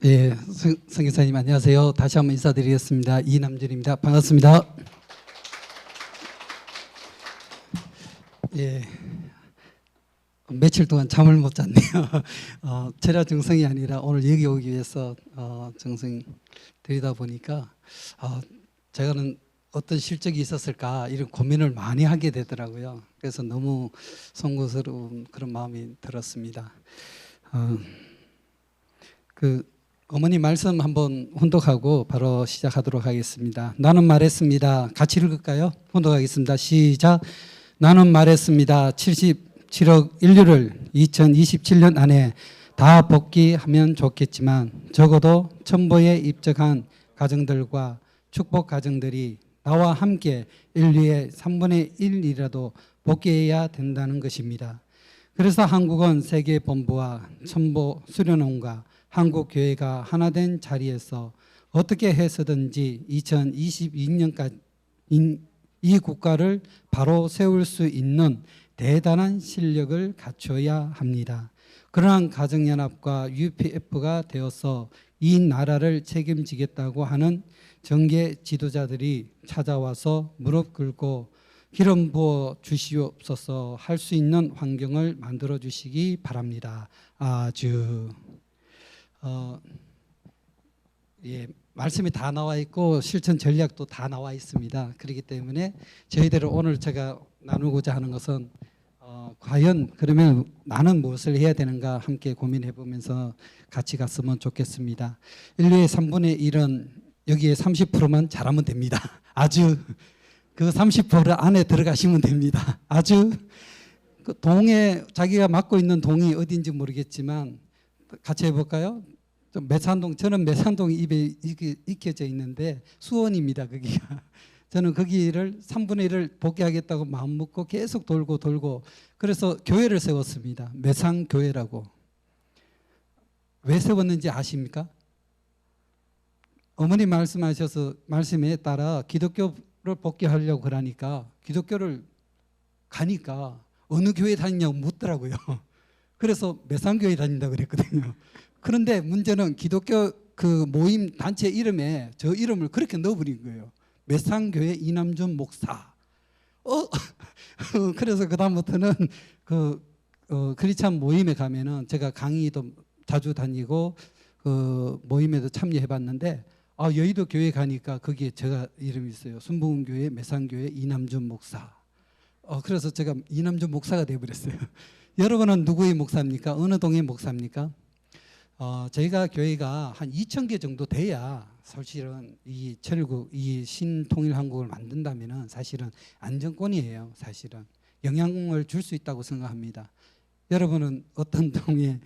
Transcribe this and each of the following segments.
예, 성 기사님 안녕하세요. 다시 한번 인사드리겠습니다. 이남준입니다. 반갑습니다. 예, 며칠 동안 잠을 못 잤네요. 철야 정성이 아니라 오늘 여기 오기 위해서 정성 들이다 보니까 제가는 어떤 실적이 있었을까 이런 고민을 많이 하게 되더라고요. 그래서 너무 송구스러운 그런 마음이 들었습니다. 어머니 말씀 한번 혼독하고 바로 시작하도록 하겠습니다. 나는 말했습니다. 같이 읽을까요? 혼독하겠습니다. 시작. 나는 말했습니다. 77억 인류를 2027년 안에 다 복귀하면 좋겠지만 적어도 첨보에 입적한 가정들과 축복 가정들이 나와 함께 인류의 3분의 1이라도 복귀해야 된다는 것입니다. 그래서 한국은 세계본부와 첨보 수련원과 한국교회가 하나 된 자리에서 어떻게 해서든지 2022년까지 이 국가를 바로 세울 수 있는 대단한 실력을 갖춰야 합니다. 그러한 가정연합과 UPF가 되어서 이 나라를 책임지겠다고 하는 정계 지도자들이 찾아와서 무릎 꿇고 기름 부어 주시옵소서 할 수 있는 환경을 만들어 주시기 바랍니다. 아주 예, 말씀이 다 나와 있고 실천 전략도 다 나와 있습니다. 그렇기 때문에 저희들은 오늘 제가 나누고자 하는 것은 과연 그러면 나는 무엇을 해야 되는가 함께 고민해 보면서 같이 갔으면 좋겠습니다. 인류의 3분의 1은 여기에 30%만 잘하면 됩니다. 아주 그 30% 안에 들어가시면 됩니다. 아주 그 동에 자기가 맡고 있는 동이 어딘지 모르겠지만 같이 해볼까요? 매산동, 저는 매산동이 입에 익혀져 있는데 수원입니다. 거기가. 저는 거기를 3분의 1을 복귀하겠다고 마음 먹고 계속 돌고 그래서 교회를 세웠습니다. 매산교회라고. 왜 세웠는지 아십니까? 어머니 말씀에 따라 기독교를 복귀하려고 그러니까 기독교를 가니까 어느 교회 다니냐고 묻더라고요. 그래서 매산교회 다닌다고 그랬거든요. 그런데 문제는 기독교 그 모임 단체 이름에 저 이름을 그렇게 넣어버린 거예요. 매산교회 이남준 목사. 그래서 그다음부터는 크리스찬 모임에 가면은 제가 강의도 자주 다니고 그 모임에도 참여해봤는데 여의도 교회 가니까 거기에 제가 이름이 있어요. 순복음교회 매산교회 이남준 목사. 그래서 제가 이남준 목사가 되어버렸어요. 여러분은 누구의 목사입니까? 어느 동의 목사입니까? 저희가 교회가 한 2,000개 정도 돼야 사실은 이 철국, 이 신통일한국을 만든다면은 사실은 안정권이에요. 사실은 영향을 줄 수 있다고 생각합니다. 여러분은 어떤 동에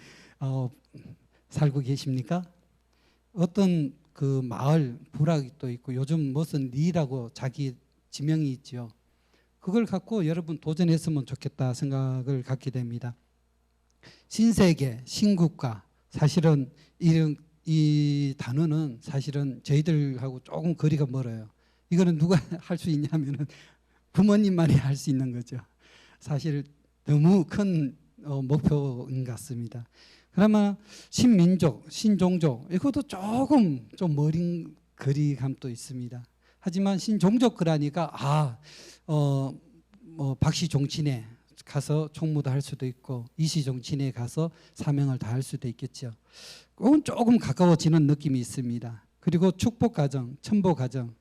살고 계십니까? 어떤 그 마을 부락도 있고 요즘 무슨 리라고 자기 지명이 있죠. 그걸 갖고 여러분 도전했으면 좋겠다 생각을 갖게 됩니다. 신세계, 신국가 사실은 이 단어는 사실은 저희들하고 조금 거리가 멀어요. 이거는 누가 할 수 있냐면은 부모님만이 할 수 있는 거죠. 사실 너무 큰 목표인 것 같습니다. 그러면 신민족, 신종족 이것도 조금 좀 멀은 거리감도 있습니다. 하지만 신종족 그러니까 박씨종친회 가서 총무도 할 수도 있고 이시종친회에 가서 사명을 다할 수도 있겠죠. 그건 조금 가까워지는 느낌이 있습니다. 그리고 축복가정, 첨보가정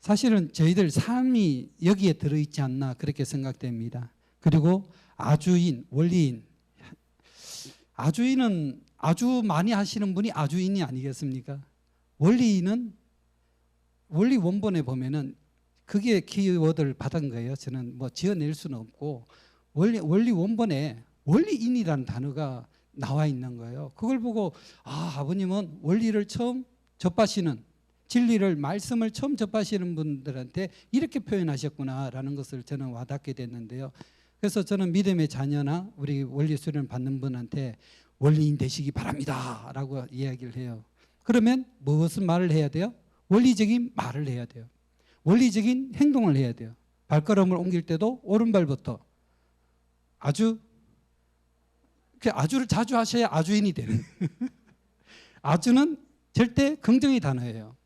사실은 저희들 삶이 여기에 들어있지 않나 그렇게 생각됩니다. 그리고 아주인, 원리인 아주인은 아주 많이 하시는 분이 아주인이 아니겠습니까? 원리인은 원리 원본에 보면은 그게 키워드를 받은 거예요. 저는 뭐 지어낼 수는 없고 원리 원본에 원리인이라는 단어가 나와 있는 거예요. 그걸 보고 아버님은 원리를 처음 접하시는 진리를 말씀을 처음 접하시는 분들한테 이렇게 표현하셨구나라는 것을 저는 와닿게 됐는데요. 그래서 저는 믿음의 자녀나 우리 원리 수련 받는 분한테 원리인 되시기 바랍니다라고 이야기를 해요. 그러면 무슨 말을 해야 돼요? 원리적인 말을 해야 돼요. 원리적인 행동을 해야 돼요. 발걸음을 옮길 때도 오른발부터 아주를 자주 하셔야 아주인이 되는 아주는 절대 긍정의 단어예요.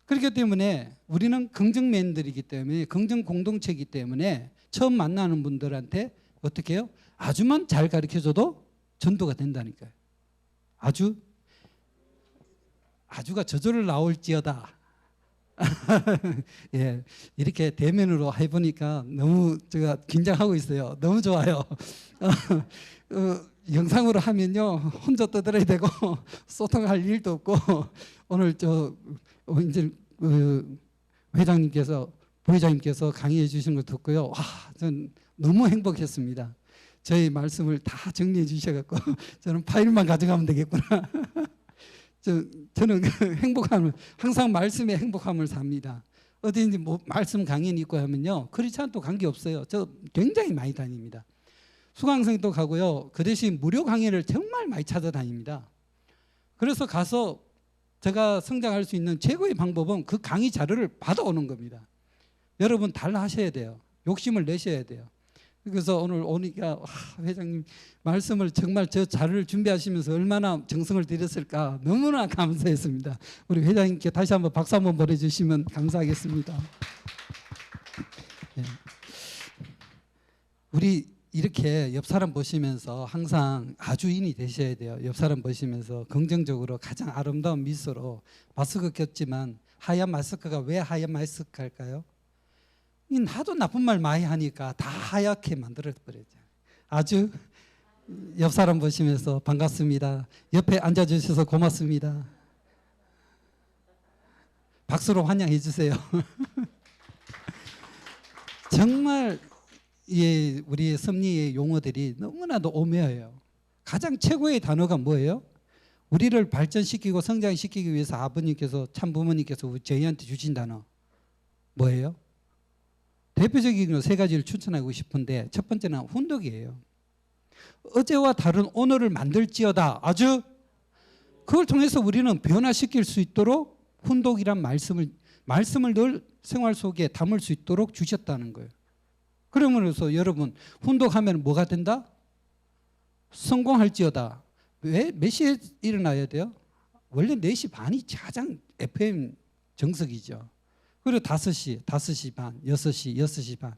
그렇기 때문에 우리는 긍정맨들이기 때문에 긍정 공동체이기 때문에 처음 만나는 분들한테 어떻게 해요? 아주만 잘 가르쳐줘도 전도가 된다니까요. 아주가 저절로 나올지어다. 예, 이렇게 대면으로 해보니까 너무 제가 긴장하고 있어요. 너무 좋아요. 영상으로 하면요 혼자 떠들어야 되고 소통할 일도 없고 오늘 이제 회장님께서 부회장님께서 강의해 주신 걸 듣고요. 와, 전 너무 행복했습니다. 저희 말씀을 다 정리해 주셔갖고 저는 파일만 가져가면 되겠구나. 저는 행복함을 항상 말씀에 행복함을 삽니다. 어디든지 뭐 말씀 강연이 있고 하면요 크리스찬도 관계 없어요. 저 굉장히 많이 다닙니다. 수강생도 가고요. 그 대신 무료 강의를 정말 많이 찾아다닙니다. 그래서 가서 제가 성장할 수 있는 최고의 방법은 그 강의 자료를 받아오는 겁니다. 여러분 달라 하셔야 돼요. 욕심을 내셔야 돼요. 그래서 오늘 오니까 회장님 말씀을 정말 저 자료를 준비하시면서 얼마나 정성을 들였을까 너무나 감사했습니다. 우리 회장님께 다시 한번 박수 한번 보내주시면 감사하겠습니다. 네. 우리 이렇게 옆 사람 보시면서 항상 아주인이 되셔야 돼요. 옆 사람 보시면서 긍정적으로 가장 아름다운 미소로 마스크 꼈지만 하얀 마스크가 왜 하얀 마스크일까요? 하도 나쁜 말 많이 하니까 다 하얗게 만들어버렸죠. 아주 옆 사람 보시면서 반갑습니다. 옆에 앉아주셔서 고맙습니다. 박수로 환영해 주세요. 정말 우리의 섭리의 용어들이 너무나도 오묘해요. 가장 최고의 단어가 뭐예요? 우리를 발전시키고 성장시키기 위해서 아버님께서 참부모님께서 저희한테 주신 단어 뭐예요? 대표적인 세 가지를 추천하고 싶은데 첫 번째는 훈독이에요. 어제와 다른 오늘을 만들지어다. 아주 그걸 통해서 우리는 변화시킬 수 있도록 훈독이란 말씀을 늘 생활 속에 담을 수 있도록 주셨다는 거예요. 그러면서 여러분 훈독하면 뭐가 된다? 성공할지어다. 왜? 몇 시에 일어나야 돼요? 원래 4시 반이 가장 FM 정석이죠. 그리고 5시, 5시 반, 6시, 6시 반.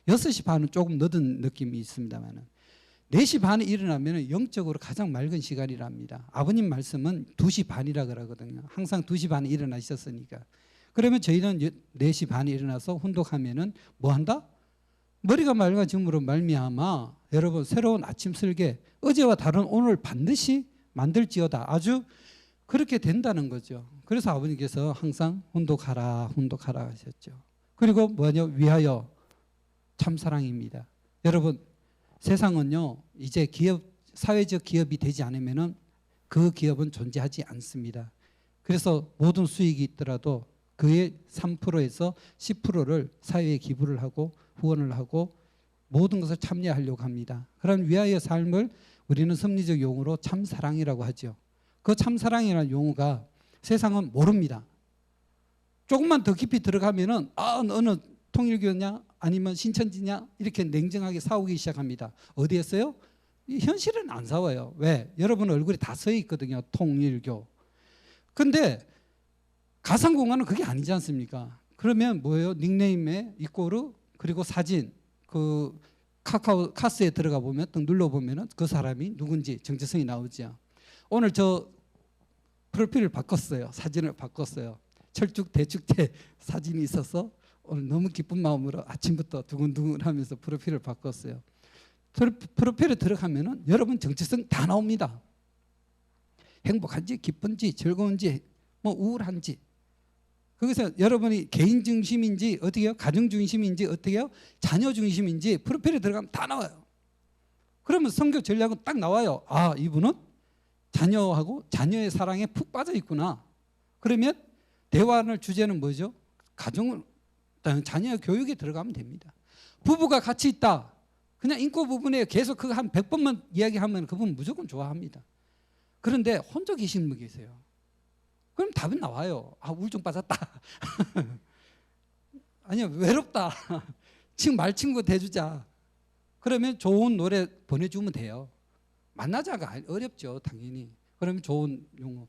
6시 반은 조금 늦은 느낌이 있습니다만 4시 반에 일어나면 영적으로 가장 맑은 시간이랍니다. 아버님 말씀은 2시 반이라 그러거든요. 항상 2시 반에 일어나셨으니까. 그러면 저희는 4시 반에 일어나서 훈독하면은 뭐 한다? 머리가 맑아짐으로 말미암아 여러분 새로운 아침 설계 어제와 다른 오늘 반드시 만들지어다. 아주 그렇게 된다는 거죠. 그래서 아버님께서 항상 훈독하라 훈독하라 하셨죠. 그리고 뭐냐 위하여 참사랑입니다. 여러분 세상은요 이제 사회적 기업이 되지 않으면은 그 기업은 존재하지 않습니다. 그래서 모든 수익이 있더라도 그의 3%에서 10%를 사회에 기부를 하고 후원을 하고 모든 것을 참여하려고 합니다. 그런 위하여 삶을 우리는 섭리적 용어로 참사랑이라고 하죠. 그 참사랑이라는 용어가 세상은 모릅니다. 조금만 더 깊이 들어가면은 어느 통일교냐 아니면 신천지냐 이렇게 냉정하게 싸우기 시작합니다. 어디에서요? 현실은 안 싸워요. 왜? 여러분 얼굴이 다 써 있거든요. 통일교. 근데 가상공간은 그게 아니지 않습니까? 그러면 뭐예요? 닉네임에 이꼬르 그리고 사진 그 카카오 카스에 들어가 보면 딱 눌러보면 그 사람이 누군지 정체성이 나오죠. 오늘 저 프로필을 바꿨어요. 사진을 바꿨어요. 철쭉 대축제 사진이 있어서 오늘 너무 기쁜 마음으로 아침부터 두근두근하면서 프로필을 바꿨어요. 프로필에 들어가면은 여러분 정체성 다 나옵니다. 행복한지 기쁜지 즐거운지 뭐 우울한지 거기서 여러분이 개인 중심인지 어떻게요? 가정 중심인지 어떻게요? 자녀 중심인지 프로필에 들어가면 다 나와요. 그러면 성교 전략은 딱 나와요. 아 이분은 자녀하고 자녀의 사랑에 푹 빠져 있구나. 그러면 대화할 주제는 뭐죠? 가정을 자녀의 교육에 들어가면 됩니다. 부부가 같이 있다. 그냥 인고 부분에 계속 그 한 100번만 이야기하면 그분 무조건 좋아합니다. 그런데 혼자 계시는 분 계세요. 그럼 답은 나와요. 아 우울증 빠졌다. 아니야 외롭다. 지금 말 친구 대주자. 그러면 좋은 노래 보내주면 돼요. 만나자가 어렵죠 당연히. 그러면 좋은 용어.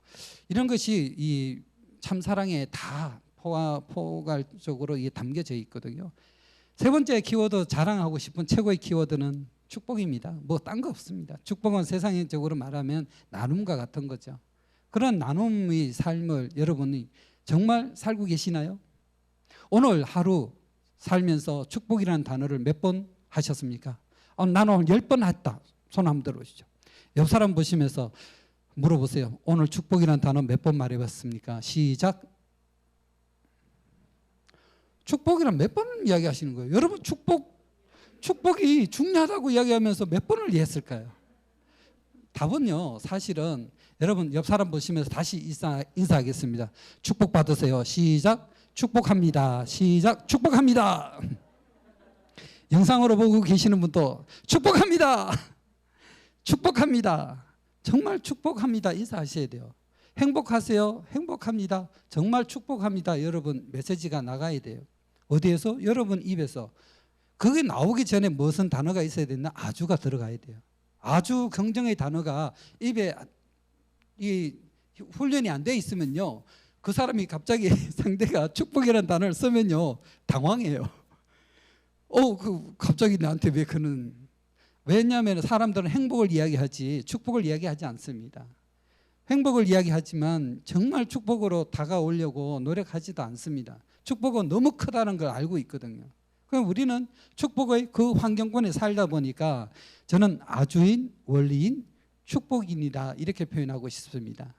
이런 것이 이 참사랑에 다 포괄적으로 이게 담겨져 있거든요. 세 번째 키워드, 자랑하고 싶은 최고의 키워드는 축복입니다. 뭐 딴 거 없습니다. 축복은 세상적으로 말하면 나눔과 같은 거죠. 그런 나눔의 삶을 여러분이 정말 살고 계시나요? 오늘 하루 살면서 축복이라는 단어를 몇 번 하셨습니까? 나는 오늘 10번 했다. 손 한번 들어보시죠. 옆 사람 보시면서 물어보세요. 오늘 축복이라는 단어 몇 번 말해봤습니까? 시작. 축복이란 몇 번 이야기하시는 거예요? 여러분 축복이 중요하다고 이야기하면서 몇 번을 이해했을까요? 답은요, 사실은 여러분 옆 사람 보시면서 다시 인사하겠습니다. 축복 받으세요. 시작. 축복합니다. 시작. 축복합니다. 영상으로 보고 계시는 분도 축복합니다. 축복합니다. 정말 축복합니다. 인사하셔야 돼요. 행복하세요. 행복합니다. 정말 축복합니다. 여러분 메시지가 나가야 돼요. 어디에서? 여러분 입에서. 그게 나오기 전에 무슨 단어가 있어야 되나? 아주가 들어가야 돼요. 아주 긍정의 단어가 입에 이 훈련이 안 돼 있으면요, 그 사람이 갑자기 상대가 축복이라는 단어를 쓰면요 당황해요. 갑자기 나한테 왜 그는? 왜냐하면 사람들은 행복을 이야기하지 축복을 이야기하지 않습니다. 행복을 이야기하지만 정말 축복으로 다가오려고 노력하지도 않습니다. 축복은 너무 크다는 걸 알고 있거든요. 그럼 우리는 축복의 그 환경권에 살다 보니까 저는 아주인, 원리인, 축복인이다 이렇게 표현하고 싶습니다.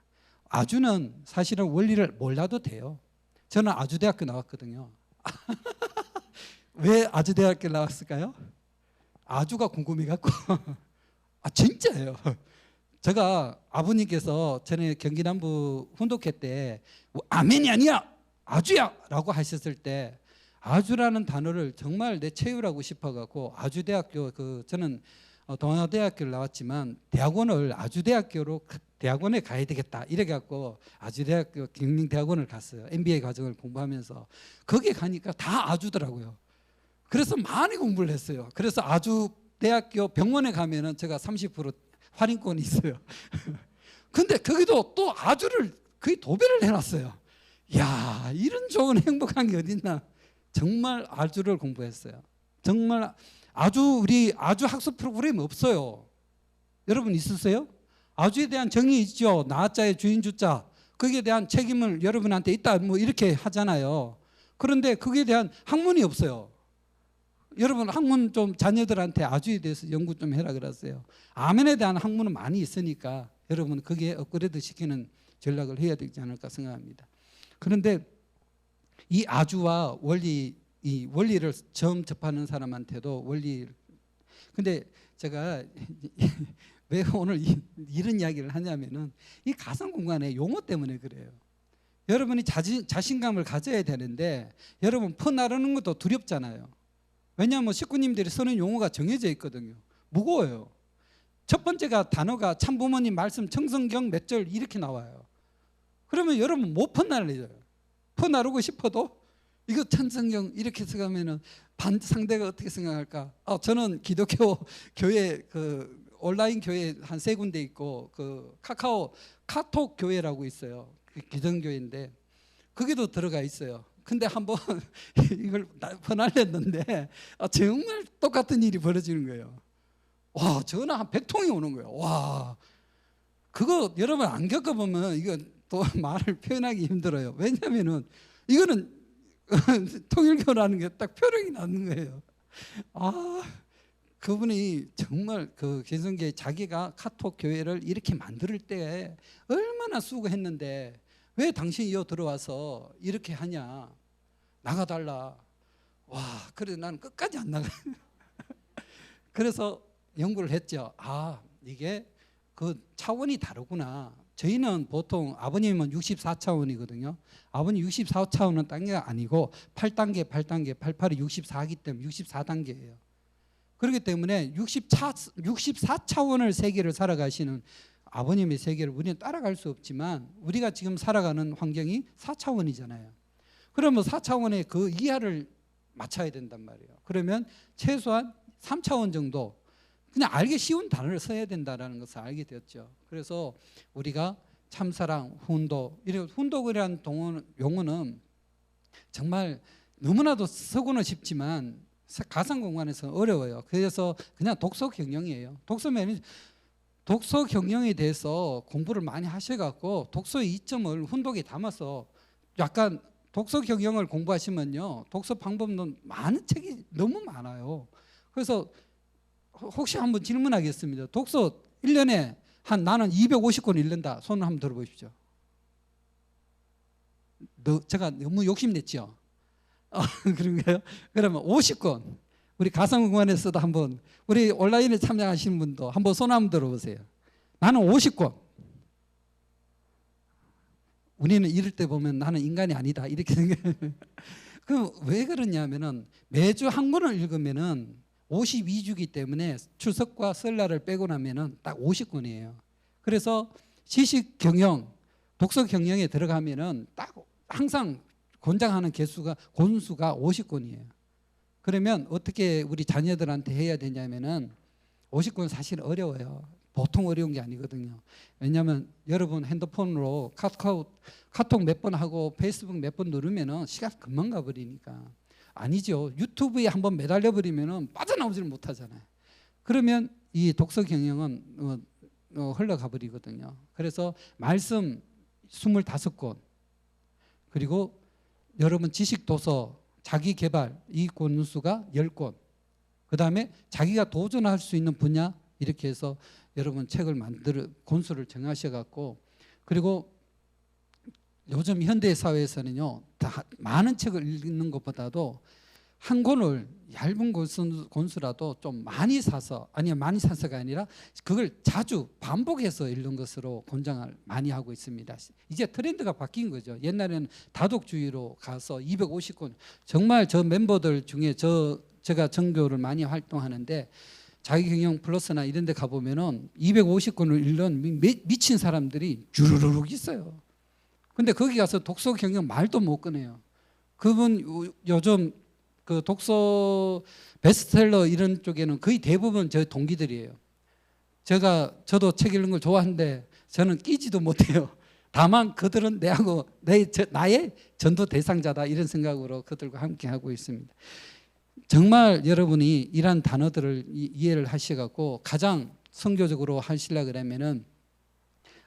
아주는 사실은 원리를 몰라도 돼요. 저는 아주대학교 나왔거든요. 왜 아주대학교 나왔을까요? 아주가 궁금해갖고. 진짜예요. 제가 아버님께서 전에 경기 남부 훈독회 때 아멘이 아니야 아주야 라고 하셨을 때 아주라는 단어를 정말 내 채우라고 싶어갖고 아주대학교 저는 동아대학교를 나왔지만 대학원을 아주대학교로 대학원에 가야 되겠다 이래갖고 아주대학교 경림대학원을 갔어요. MBA 과정을 공부하면서 거기에 가니까 다 아주더라고요. 그래서 많이 공부를 했어요. 그래서 아주대학교 병원에 가면은 제가 30% 할인권이 있어요. 근데 거기도 또 아주를 거의 도배를 해놨어요. 야, 이런 좋은 행복한 게 어딨나. 정말 아주를 공부했어요. 정말 우리 아주 학습 프로그램이 없어요. 여러분 있으세요? 아주에 대한 정의 있죠. 나자의 주인 주자. 거기에 대한 책임을 여러분한테 있다 뭐 이렇게 하잖아요. 그런데 거기에 대한 학문이 없어요. 여러분 학문 좀 자녀들한테 아주에 대해서 연구 좀 해라 그랬어요. 아멘에 대한 학문은 많이 있으니까 여러분 거기에 업그레이드 시키는 전략을 해야 되지 않을까 생각합니다. 그런데 이 아주와 이 원리를 처음 접하는 사람한테도 근데 제가 왜 오늘 이런 이야기를 하냐면은 이 가상 공간의 용어 때문에 그래요. 여러분이 자신감을 가져야 되는데 여러분 퍼나르는 것도 두렵잖아요. 왜냐하면 식구님들이 쓰는 용어가 정해져 있거든요. 무거워요. 첫 번째가 단어가 참부모님 말씀 청성경 몇 절 이렇게 나와요. 그러면 여러분 못 퍼나르죠. 퍼나르고 싶어도 이거 천성경 이렇게 써가면은 상대가 어떻게 생각할까? 저는 기독교 교회 온라인 교회 한 3군데 있고 카톡 교회라고 있어요. 기성교회인데 거기도 들어가 있어요. 근데 한번 이걸 퍼날렸는데 정말 똑같은 일이 벌어지는 거예요. 와, 전화 한 100통이 오는 거예요. 와, 그거 여러분 안 겪어보면 이거 또 말을 표현하기 힘들어요. 왜냐하면은 이거는 통일교라는 게 딱 표령이 나는 거예요. 그분이 정말 개성교회 자기가 카톡 교회를 이렇게 만들 때 얼마나 수고했는데 왜 당신이 들어와서 이렇게 하냐, 나가달라. 와, 그래 나는 끝까지 안 나가. 그래서 연구를 했죠. 이게 차원이 다르구나. 저희는 보통 아버님은 64차원이거든요. 아버님 64차원은 단계가 아니고 8단계, 88이 64이기 때문에 64단계예요. 그렇기 때문에 64차원을 세계를 살아가시는 아버님의 세계를 우리는 따라갈 수 없지만 우리가 지금 살아가는 환경이 4차원이잖아요. 그러면 4차원의 그 이하를 맞춰야 된단 말이에요. 그러면 최소한 3차원 정도 그냥 알기 쉬운 단어를 써야 된다는 것을 알게 되었죠. 그래서 우리가 참사랑, 훈독, 이런 훈독이라는 용어는 정말 너무나도 쓰고는 싶지만 가상 공간에서 어려워요. 그래서 그냥 독서 경영이에요. 독서 경영에 대해서 공부를 많이 하셔갖고 독서의 이점을 훈독에 담아서 약간 독서 경영을 공부하시면요, 독서 방법은 많은 책이 너무 많아요. 그래서 혹시 한번 질문하겠습니다. 독서 1년에 나는 250권 읽는다. 손을 한번 들어보십시오. 제가 너무 욕심냈죠? 그런가요? 그러면 50권. 우리 가상공간에서도 한번, 우리 온라인에 참여하시는 분도 한번 손 한번 들어보세요. 나는 50권. 우리는 이럴 때 보면 나는 인간이 아니다 이렇게 생각해요. 그럼 왜 그러냐면은 매주 한 권을 읽으면은 52주기 때문에 추석과 설날을 빼고 나면은 딱 50권이에요. 그래서 지식 경영, 독서 경영에 들어가면은 딱 항상 권장하는 권수가 50권이에요. 그러면 어떻게 우리 자녀들한테 해야 되냐면은 50권 사실 어려워요. 보통 어려운 게 아니거든요. 왜냐하면 여러분 핸드폰으로 카톡 몇 번 하고 페이스북 몇 번 누르면은 시간 금방 가버리니까. 아니죠. 유튜브에 한번 매달려 버리면은 빠져나오지를 못하잖아요. 그러면 이 독서 경영은 흘러가 버리거든요. 그래서 말씀 25권, 그리고 여러분 지식 도서, 자기 개발 이 권수가 10권, 그 다음에 자기가 도전할 수 있는 분야, 이렇게 해서 여러분 책을 권수를 정하셔갖고, 그리고 요즘 현대 사회에서는요, 다 많은 책을 읽는 것보다도 한 권을 얇은 권수라도 좀 많이 사서, 아니면 많이 사서가 아니라 그걸 자주 반복해서 읽는 것으로 권장을 많이 하고 있습니다. 이제 트렌드가 바뀐 거죠. 옛날에는 다독주의로 가서 250권, 정말 저 멤버들 중에 제가 전교를 많이 활동하는데 자기경영 플러스나 이런 데 가보면은 250권을 읽는 미친 사람들이 주르륵 있어요. 근데 거기 가서 독서 경영 말도 못 꺼내요. 그분 요즘 그 독서 베스트셀러 이런 쪽에는 거의 대부분 저희 동기들이에요. 저도 책 읽는 걸 좋아하는데 저는 끼지도 못해요. 다만 그들은 나의 전도 대상자다 이런 생각으로 그들과 함께 하고 있습니다. 정말 여러분이 이런 단어들을 이해를 하셔갖고 가장 선교적으로 하시려 그러면은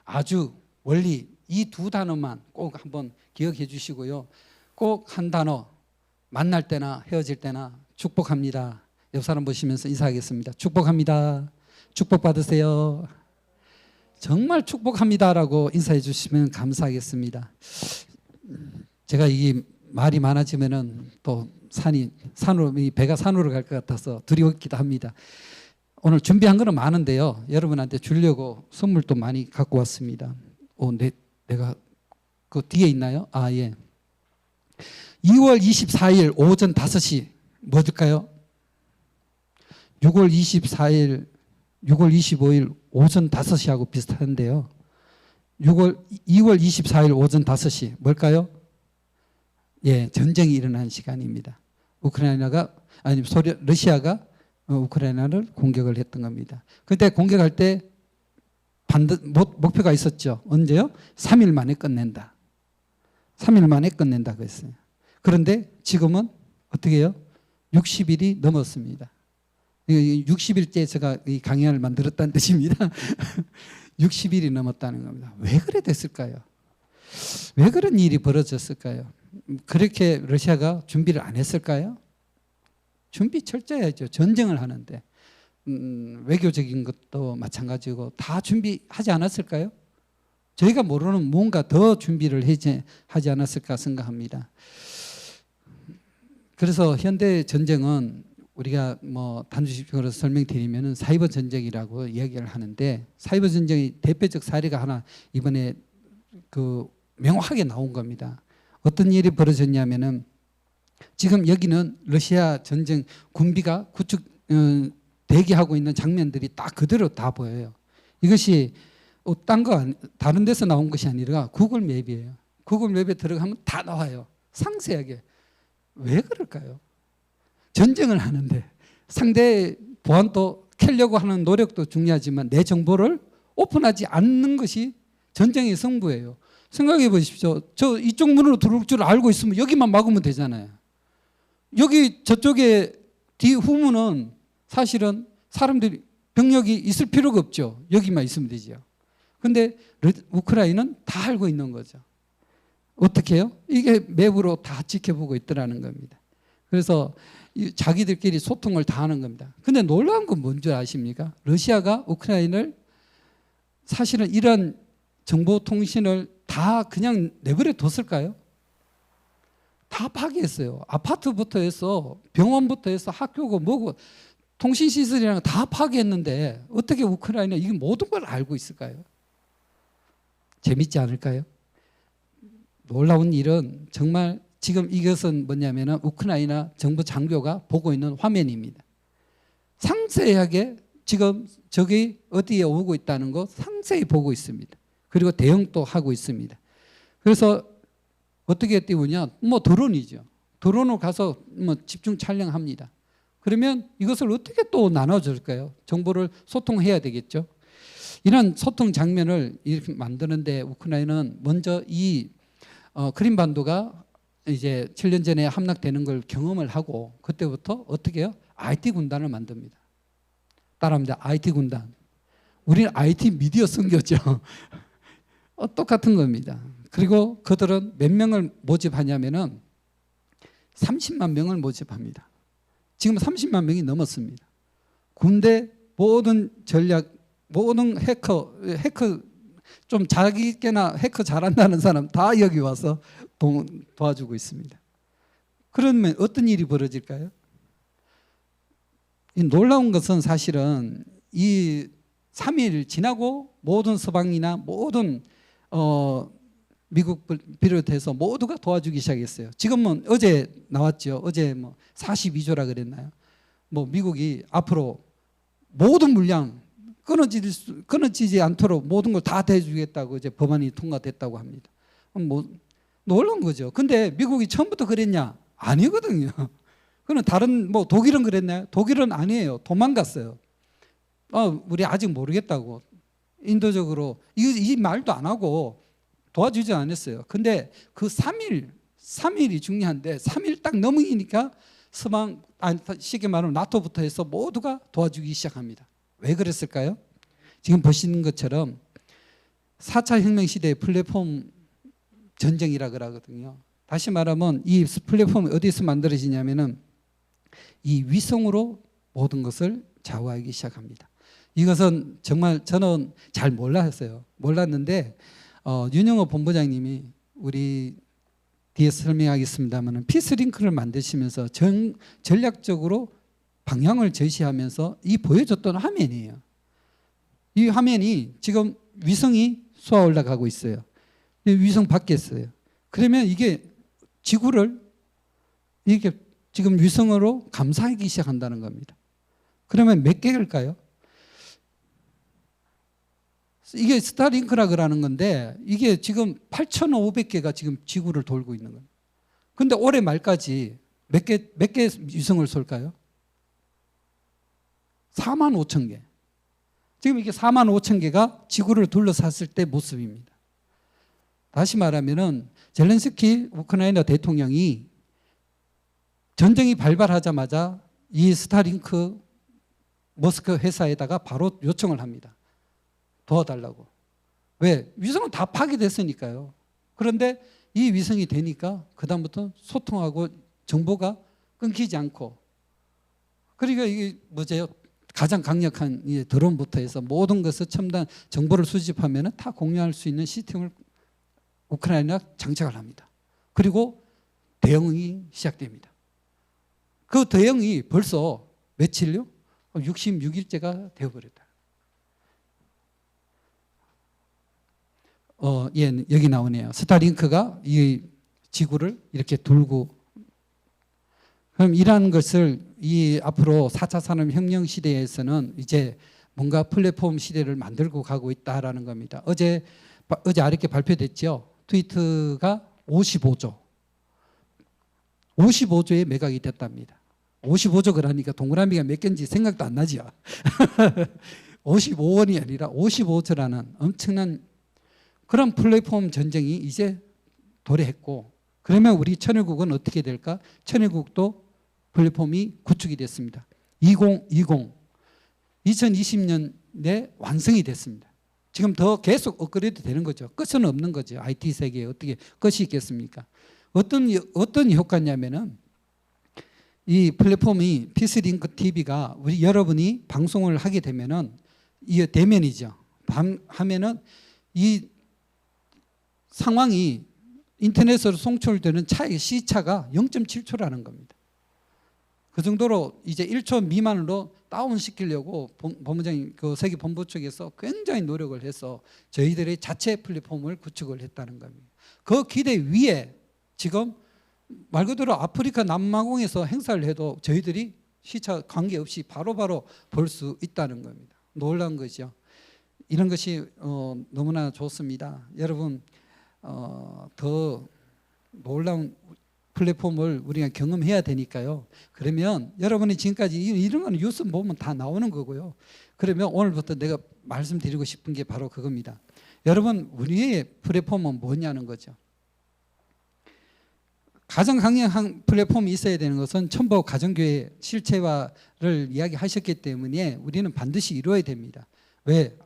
아주 원리 이 두 단어만 꼭 한번 기억해 주시고요. 꼭 한 단어, 만날 때나 헤어질 때나 축복합니다. 옆 사람 보시면서 인사하겠습니다. 축복합니다. 축복 받으세요. 정말 축복합니다라고 인사해 주시면 감사하겠습니다. 제가 이 말이 많아지면은 또 배가 산으로 갈 것 같아서 두려웠기도 합니다. 오늘 준비한 거는 많은데요. 여러분한테 주려고 선물도 많이 갖고 왔습니다. 내가 그 뒤에 있나요? 아, 예. 2월 24일 오전 5시 뭐 줄까요? 6월 24일, 6월 25일 오전 5시하고 비슷한데요. 2월 24일 오전 5시 뭘까요? 예, 전쟁이 일어난 시간입니다. 러시아가 우크라이나를 공격을 했던 겁니다. 그때 공격할 때 목표가 있었죠. 언제요? 3일 만에 끝낸다. 3일 만에 끝낸다 그랬어요. 그런데 지금은 어떻게 해요? 60일이 넘었습니다. 60일째 제가 이 강연을 만들었다는 뜻입니다. 60일이 넘었다는 겁니다. 왜 그래 됐을까요? 왜 그런 일이 벌어졌을까요? 그렇게 러시아가 준비를 안 했을까요? 준비 철저히 해야죠. 전쟁을 하는데 외교적인 것도 마찬가지고 다 준비하지 않았을까요? 저희가 모르는 뭔가 더 준비를 하지 않았을까 생각합니다. 그래서 현대 전쟁은 우리가 뭐 단도직입적으로 설명드리면은 사이버 전쟁이라고 이야기를 하는데, 사이버 전쟁의 대표적 사례가 하나 이번에 그 명확하게 나온 겁니다. 어떤 일이 벌어졌냐면은 지금 여기는 러시아 전쟁 군비가 구축 대기하고 있는 장면들이 딱 그대로 다 보여요. 이것이 다른 데서 나온 것이 아니라 구글 맵이에요. 구글 맵에 들어가면 다 나와요. 상세하게. 왜 그럴까요? 전쟁을 하는데 상대 보안도 캐려고 하는 노력도 중요하지만 내 정보를 오픈하지 않는 것이 전쟁의 승부예요. 생각해 보십시오. 저 이쪽 문으로 들어올 줄 알고 있으면 여기만 막으면 되잖아요. 여기 저쪽에 뒤 후문은 사실은 사람들이 병력이 있을 필요가 없죠. 여기만 있으면 되죠. 근데 우크라이나는 다 알고 있는 거죠. 어떻게 해요? 이게 맵으로 다 지켜보고 있더라는 겁니다. 그래서 자기들끼리 소통을 다 하는 겁니다. 근데 놀라운 건 뭔지 아십니까? 러시아가 우크라이나를 사실은 이런 정보통신을 다 그냥 내버려 뒀을까요? 다 파괴했어요. 아파트부터 해서 병원부터 해서 학교고 뭐고 통신시설이랑 다 파괴했는데 어떻게 우크라이나 이게 모든 걸 알고 있을까요? 재밌지 않을까요? 놀라운 일은 정말 지금 이것은 뭐냐면은 우크라이나 정부 장교가 보고 있는 화면입니다. 상세하게 지금 적이 어디에 오고 있다는 거 상세히 보고 있습니다. 그리고 대응도 하고 있습니다. 그래서 어떻게 띄우냐? 뭐 드론이죠. 드론으로 가서 뭐 집중 촬영합니다. 그러면 이것을 어떻게 또 나눠줄까요? 정보를 소통해야 되겠죠. 이런 소통 장면을 이렇게 만드는데 우크라이나는 먼저 이 크림반도가 이제 7년 전에 함락되는 걸 경험을 하고 그때부터 어떻게 해요? IT 군단을 만듭니다. 따라합니다. IT 군단. 우리는 IT 미디어 선교죠. 똑같은 겁니다. 그리고 그들은 몇 명을 모집하냐면은 30만 명을 모집합니다. 지금 30만 명이 넘었습니다. 군대 모든 전략, 모든 해커 좀 자기께나 해커 잘한다는 사람 다 여기 와서 도와주고 있습니다. 그러면 어떤 일이 벌어질까요? 이 놀라운 것은 사실은 이 3일 지나고 모든 서방이나 모든 미국 비롯해서 모두가 도와주기 시작했어요. 지금은 어제 나왔죠. 어제 뭐 42조라 그랬나요? 뭐 미국이 앞으로 모든 물량 끊어지지 않도록 모든 걸 다 대주겠다고 이제 법안이 통과됐다고 합니다. 뭐 놀라운 거죠. 근데 미국이 처음부터 그랬냐? 아니거든요. 그는 다른 뭐 독일은 그랬나요? 독일은 아니에요. 도망갔어요. 우리 아직 모르겠다고 인도적으로 이 말도 안 하고 도와주지 않았어요. 근데 그 3일이 중요한데 3일 딱 넘으니까 서방 쉽게 말하면 나토부터 해서 모두가 도와주기 시작합니다. 왜 그랬을까요? 지금 보시는 것처럼 4차 혁명 시대의 플랫폼 전쟁이라 그러거든요. 다시 말하면 이 플랫폼이 어디서 만들어지냐면은 이 위성으로 모든 것을 좌우하기 시작합니다. 이것은 정말 저는 잘 몰랐어요. 몰랐는데 윤영호 본부장님이 우리 뒤에 설명하겠습니다만 피스링크를 만드시면서 전략적으로 방향을 제시하면서 이 보여줬던 화면이에요. 이 화면이 지금 위성이 쏘아 올라가고 있어요. 위성 밖에 있어요. 그러면 이게 지구를 이게 지금 위성으로 감싸기 시작한다는 겁니다. 그러면 몇 개일까요? 이게 스타링크라 그러는 건데 이게 지금 8,500개가 지금 지구를 돌고 있는 거예요. 근데 올해 말까지 몇 개 위성을 쏠까요? 45,000개. 지금 이게 45,000개가 지구를 둘러쌌을 때 모습입니다. 다시 말하면은 젤렌스키 우크라이나 대통령이 전쟁이 발발하자마자 이 스타링크 머스크 회사에다가 바로 요청을 합니다. 도와달라고. 왜? 위성은 다 파괴됐으니까요. 그런데 이 위성이 되니까 그다음부터 소통하고 정보가 끊기지 않고 그러니까 이게 뭐죠? 가장 강력한 드론부터 해서 모든 것을 첨단 정보를 수집하면 다 공유할 수 있는 시스템을 우크라이나 장착을 합니다. 그리고 대응이 시작됩니다. 그 대응이 벌써 며칠요? 66일째가 되어버렸다. 예, 여기 나오네요. 스타링크가 이 지구를 이렇게 돌고 그럼 이러한 것을 이 앞으로 4차 산업혁명 시대에서는 이제 뭔가 플랫폼 시대를 만들고 가고 있다라는 겁니다. 어제 이렇게 발표됐죠. 트위터가 55조에 매각이 됐답니다. 55조 그러니까 동그라미가 몇 개인지 생각도 안 나지요. 55원이 아니라 55조라는 엄청난 그런 플랫폼 전쟁이 이제 도래했고, 그러면 우리 천일국은 어떻게 될까? 천일국도 플랫폼이 구축이 됐습니다. 2020년에 완성이 됐습니다. 지금 더 계속 업그레이드 되는 거죠. 끝은 없는 거죠. IT 세계에 어떻게 끝이 있겠습니까? 어떤 효과냐면은 이 플랫폼이 피스링크 TV가 우리 여러분이 방송을 하게 되면은 이 대면이죠. 하면은 이 상황이 인터넷으로 송출되는 차의 시차가 0.7초라는 겁니다. 그 정도로 이제 1초 미만으로 다운시키려고 본부장님 그 세계 본부 측에서 굉장히 노력을 해서 저희들의 자체 플랫폼을 구축을 했다는 겁니다. 그 기대 위에 지금 말 그대로 아프리카 남마공에서 행사를 해도 저희들이 시차 관계없이 바로바로 볼 수 있다는 겁니다. 놀라운 거죠. 이런 것이 너무나 좋습니다. 여러분 더 놀라운 플랫폼을 우리가 경험해야 되니까요. 그러면 여러분이 지금까지 이런 거는 뉴스 보면 다 나오는 거고요. 그러면 오늘부터 내가 말씀드리고 싶은 게 바로 그겁니다. 여러분 우리의 플랫폼은 뭐냐는 거죠. 가장 강력한 플랫폼이 있어야 되는 것은 첨보 가정교회 실체화를 이야기하셨기 때문에 우리는 반드시 이루어야 됩니다. 왜?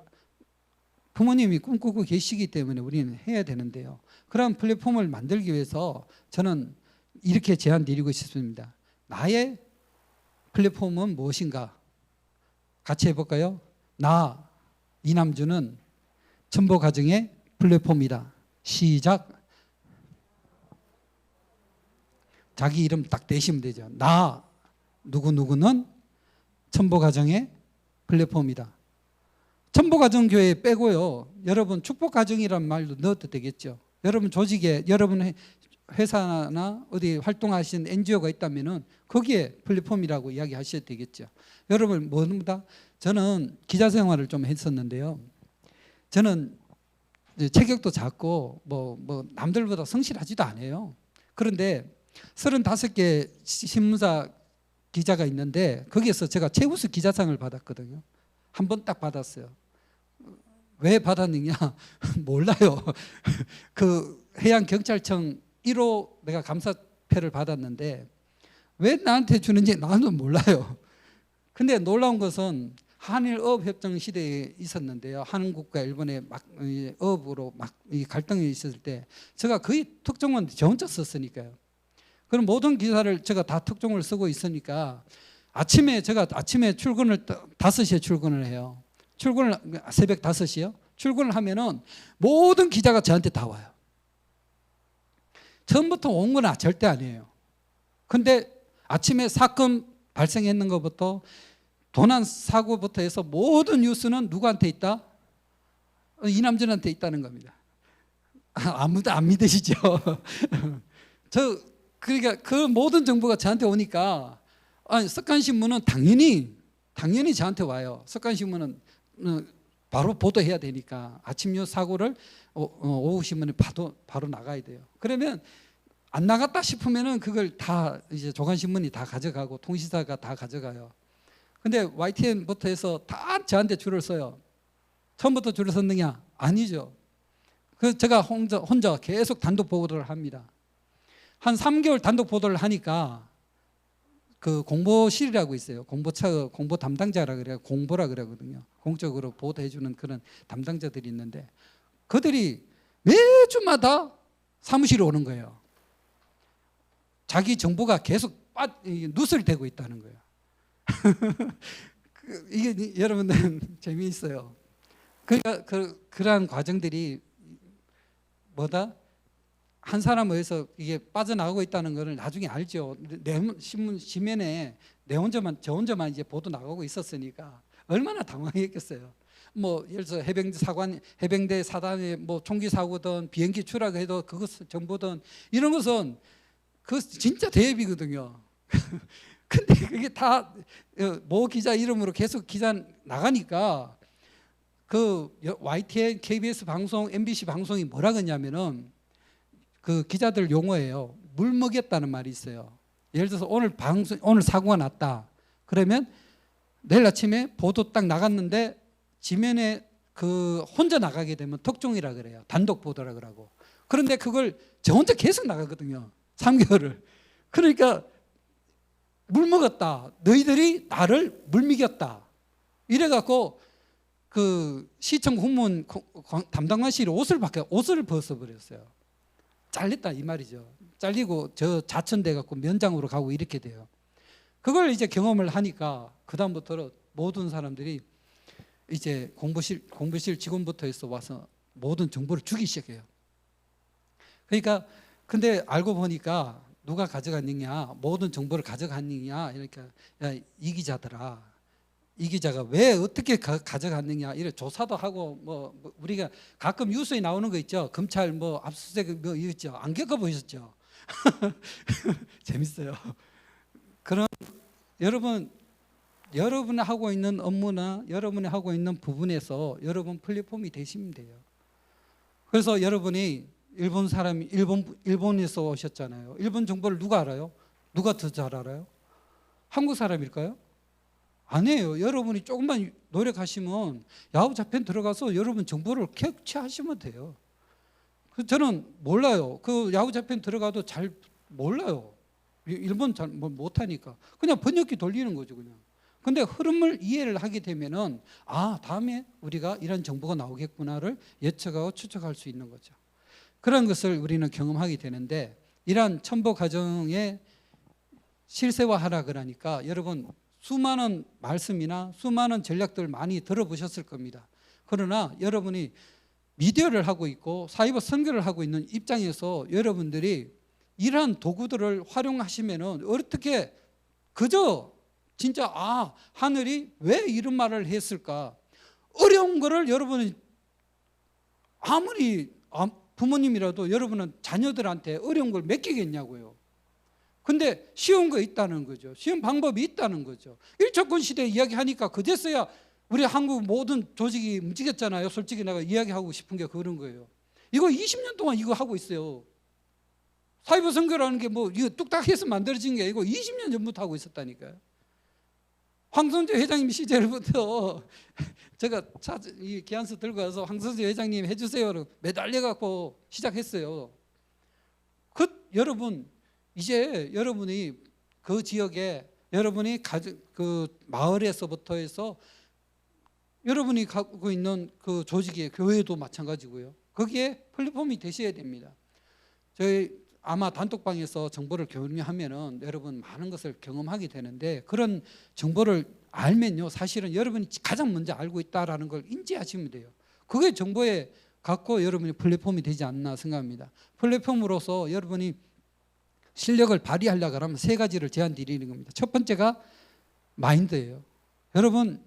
부모님이 꿈꾸고 계시기 때문에 우리는 해야 되는데요. 그런 플랫폼을 만들기 위해서 저는 이렇게 제안 드리고 싶습니다. 나의 플랫폼은 무엇인가? 같이 해볼까요? 나 이남주는 첨보 가정의 플랫폼이다. 시작. 자기 이름 딱 대시면 되죠. 나 누구누구는 첨보가정의 플랫폼이다. 첨보가정교회 빼고요. 여러분 축복가정이란 말도 넣어도 되겠죠. 여러분 조직에 여러분 회사나 어디 활동하시는 NGO가 있다면은 거기에 플랫폼이라고 이야기하셔도 되겠죠. 여러분 뭐보다 저는 기자 생활을 좀 했었는데요. 저는 체격도 작고 뭐 남들보다 성실하지도 않아요. 그런데 35개 신문사 기자가 있는데 거기에서 제가 최우수 기자상을 받았거든요. 한 번 딱 받았어요. 왜 받았느냐? 몰라요. 그 해양경찰청 1호 내가 감사패를 받았는데 왜 나한테 주는지 나도 몰라요. 근데 놀라운 것은 한일어업협정 시대에 있었는데요. 한국과 일본의 막 어업으로 막 갈등이 있었을 때 제가 거의 특종은 저 혼자 썼으니까요. 그럼 모든 기사를 제가 다 특종을 쓰고 있으니까 제가 아침에 출근을 5시에 출근을 해요. 새벽 5시요. 출근을 하면은 모든 기자가 저한테 다 와요. 처음부터 온 건 절대 아니에요. 근데 아침에 사건 발생했는 것부터 도난 사고부터 해서 모든 뉴스는 누구한테 있다? 이남준한테 있다는 겁니다. 아무도 안 믿으시죠? 그러니까 그 모든 정보가 저한테 오니까 석간신문은 당연히 저한테 와요. 석간신문은 바로 보도해야 되니까 아침 뉴스 사고를 오후 신문에 바로 나가야 돼요. 그러면 안 나갔다 싶으면은 그걸 다 이제 조간신문이 다 가져가고 통신사가 다 가져가요. 근데 YTN부터 해서 다 저한테 줄을 서요. 처음부터 줄을 섰느냐? 아니죠. 그래서 제가 혼자 계속 단독 보도를 합니다. 한 3개월 단독 보도를 하니까 그 공보실이라고 있어요. 공보 담당자라 그래요. 공보라 그러거든요. 공적으로 보도해주는 그런 담당자들이 있는데 그들이 매주마다 사무실에 오는 거예요. 자기 정보가 계속 누설 되고 있다는 거예요. 이게 여러분들 재미있어요. 그러니까 그러한 과정들이 한 사람에 의해서 이게 빠져나가고 있다는 것을 나중에 알죠. 신문 지면에 저 혼자만 이제 보도 나가고 있었으니까 얼마나 당황했겠어요. 예를 들어서 해병대 사단의 총기 사고든 비행기 추락해도 그것 정보든 이런 것은 그 진짜 대비거든요. 근데 그게 다 모 기자 이름으로 계속 기사 나가니까 그 YTN, KBS 방송, MBC 방송이 뭐라 그러냐면은 그 기자들 용어예요. 물 먹였다는 말이 있어요. 예를 들어서 오늘 사고가 났다. 그러면 내일 아침에 보도 딱 나갔는데 지면에 그 혼자 나가게 되면 특종이라 그래요. 단독 보도라 그러고. 그런데 그걸 저 혼자 계속 나가거든요. 3개월을. 그러니까 물 먹었다. 너희들이 나를 물먹였다. 이래갖고 그 시청 공무원 담당관실이 옷을 벗어버렸어요. 잘렸다 이 말이죠. 잘리고 저 자천돼 갖고 면장으로 가고 이렇게 돼요. 그걸 이제 경험을 하니까 그 다음부터 모든 사람들이 이제 공부실 직원부터 해서 와서 모든 정보를 주기 시작해요. 그러니까 근데 알고 보니까 누가 가져갔느냐, 모든 정보를 가져갔느냐, 이러니까 야, 이 기자들아, 이 기자가 왜 어떻게 가져갔느냐 이래 조사도 하고 뭐 우리가 가끔 뉴스에 나오는 거 있죠. 검찰 뭐 압수수색 뭐 있죠. 안 겪어보셨죠? 재밌어요. 그런 여러분이 하고 있는 업무나 여러분이 하고 있는 부분에서 여러분 플랫폼이 되시면 돼요. 그래서 여러분이 일본에서 오셨잖아요. 일본 정보를 누가 알아요? 누가 더 잘 알아요? 한국 사람일까요? 아니에요. 여러분이 조금만 노력하시면 야후 자펜 들어가서 여러분 정보를 캡처하시면 돼요. 저는 몰라요. 그 야후 자펜 들어가도 잘 몰라요. 일본 잘 못하니까 그냥 번역기 돌리는 거죠, 그냥. 근데 흐름을 이해를 하게 되면은 다음에 우리가 이런 정보가 나오겠구나를 예측하고 추측할 수 있는 거죠. 그런 것을 우리는 경험하게 되는데 이러한 첨보 과정에 실세화하라 그러니까 여러분 수많은 말씀이나 수많은 전략들 많이 들어보셨을 겁니다. 그러나 여러분이 미디어를 하고 있고 사이버 선교를 하고 있는 입장에서 여러분들이 이러한 도구들을 활용하시면은 어떻게 그저 진짜 하늘이 왜 이런 말을 했을까? 어려운 거를 여러분이 아무리 부모님이라도 여러분은 자녀들한테 어려운 걸 맡기겠냐고요. 근데 쉬운 거 있다는 거죠. 쉬운 방법이 있다는 거죠. 일초권 시대 이야기하니까 그제서야 우리 한국 모든 조직이 움직였잖아요. 솔직히 내가 이야기하고 싶은 게 그런 거예요. 이거 20년 동안 이거 하고 있어요. 사이버 선교라는 게 뭐 이거 뚝딱 해서 만들어진 게 아니고 20년 전부터 하고 있었다니까요. 황선재 회장님 시절부터 제가 이 기안서 들고 와서 황선재 회장님 해주세요 매달려 갖고 시작했어요. 여러분 이제 여러분이 그 지역에 여러분이 그 마을에서부터 해서 여러분이 갖고 있는 그 조직의 교회도 마찬가지고요. 거기에 플랫폼이 되셔야 됩니다. 저희 아마 단톡방에서 정보를 공유하면은 여러분 많은 것을 경험하게 되는데 그런 정보를 알면요 사실은 여러분이 가장 먼저 알고 있다라는 걸 인지하시면 돼요. 그게 정보에 갖고 여러분이 플랫폼이 되지 않나 생각합니다. 플랫폼으로서 여러분이 실력을 발휘하려고 하면 세 가지를 제안 드리는 겁니다. 첫 번째가 마인드예요. 여러분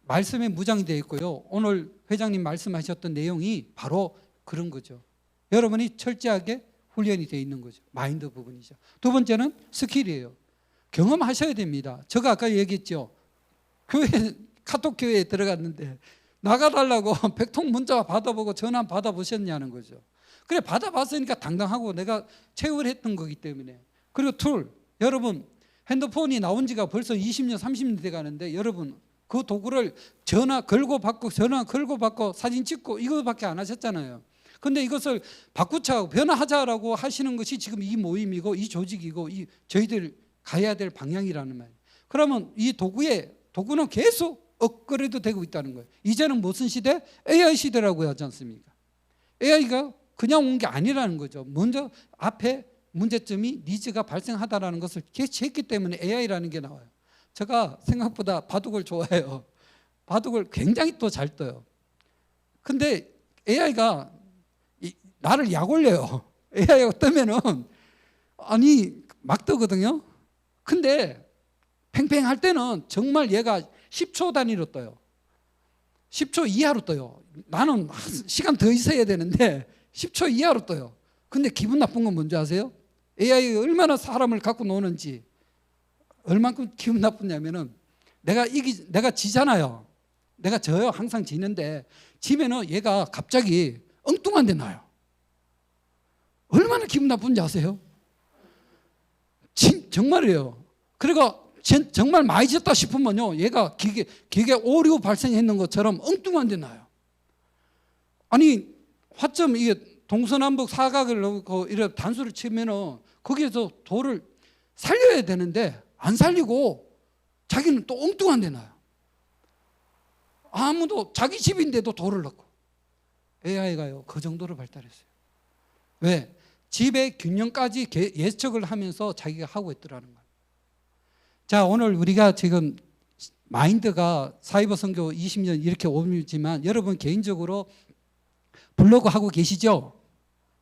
말씀에 무장이 되어 있고요. 오늘 회장님 말씀하셨던 내용이 바로 그런 거죠. 여러분이 철저하게 훈련이 되어 있는 거죠. 마인드 부분이죠. 두 번째는 스킬이에요. 경험하셔야 됩니다. 제가 아까 얘기했죠. 카톡 교회에 들어갔는데 나가달라고 100통 문자 받아보고 전화 받아보셨냐는 거죠. 그래 받아봤으니까 당당하고 내가 체험을 했던 거기 때문에. 그리고 여러분 핸드폰이 나온 지가 벌써 20년 30년 돼가는데 여러분 그 도구를 전화 걸고 받고 사진 찍고 이거밖에 안 하셨잖아요. 근데 이것을 바꾸자 변화하자라고 하시는 것이 지금 이 모임이고 이 조직이고 저희들 가야 될 방향이라는 말이에요. 그러면 이 도구는 계속 업그레이드 되고 있다는 거예요. 이제는 무슨 시대? AI 시대라고 하지 않습니까? AI가 그냥 온 게 아니라는 거죠. 먼저 앞에 문제점이 니즈가 발생하다라는 것을 캐치했기 때문에 AI라는 게 나와요. 제가 생각보다 바둑을 좋아해요. 바둑을 굉장히 또 잘 떠요. 근데 AI가 나를 약 올려요. AI가 뜨면은 막 뜨거든요. 근데 팽팽할 때는 정말 얘가 10초 단위로 떠요. 10초 이하로 떠요. 나는 시간 더 있어야 되는데 10초 이하로 떠요. 근데 기분 나쁜 건 뭔지 아세요? AI가 얼마나 사람을 갖고 노는지 얼만큼 기분 나쁘냐면은 내가 지잖아요. 내가 져요. 항상 지는데 지면은 얘가 갑자기 엉뚱한 데 놔요. 얼마나 기분 나쁜지 아세요? 정말이에요. 그리고 정말 많이 졌다 싶으면요, 얘가 기계 오류 발생했는 것처럼 엉뚱한 데 나요. 아니 화점 이게 동서남북 사각을 넣고 이렇게 단수를 치면은 거기에서 돌을 살려야 되는데 안 살리고 자기는 또 엉뚱한 데 놔요. 아무도 자기 집인데도 돌을 넣고. AI가요 그 정도로 발달했어요. 왜? 집의 균형까지 예측을 하면서 자기가 하고 있더라는 거예요. 자, 오늘 우리가 지금 마인드가 사이버 선교 20년 이렇게 오지만 여러분 개인적으로 블로그 하고 계시죠?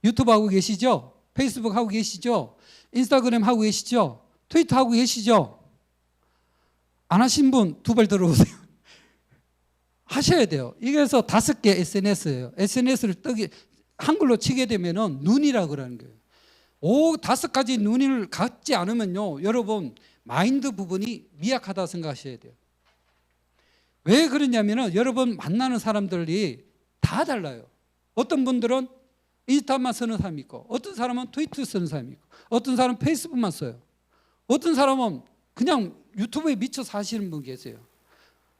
유튜브 하고 계시죠? 페이스북 하고 계시죠? 인스타그램 하고 계시죠? 트위터 하고 계시죠? 안 하신 분 두 발 들어오세요. 하셔야 돼요. 이게서 5개 SNS예요. SNS를 한글로 치게 되면은 눈이라 그러는 거예요. 5가지 눈을 갖지 않으면요, 여러분 마인드 부분이 미약하다 생각하셔야 돼요. 왜 그러냐면은 여러분 만나는 사람들이 다 달라요. 어떤 분들은 인스타만 쓰는 사람이 있고, 어떤 사람은 트위터 쓰는 사람이 있고, 어떤 사람은 페이스북만 써요. 어떤 사람은 그냥 유튜브에 미쳐 사시는 분 계세요.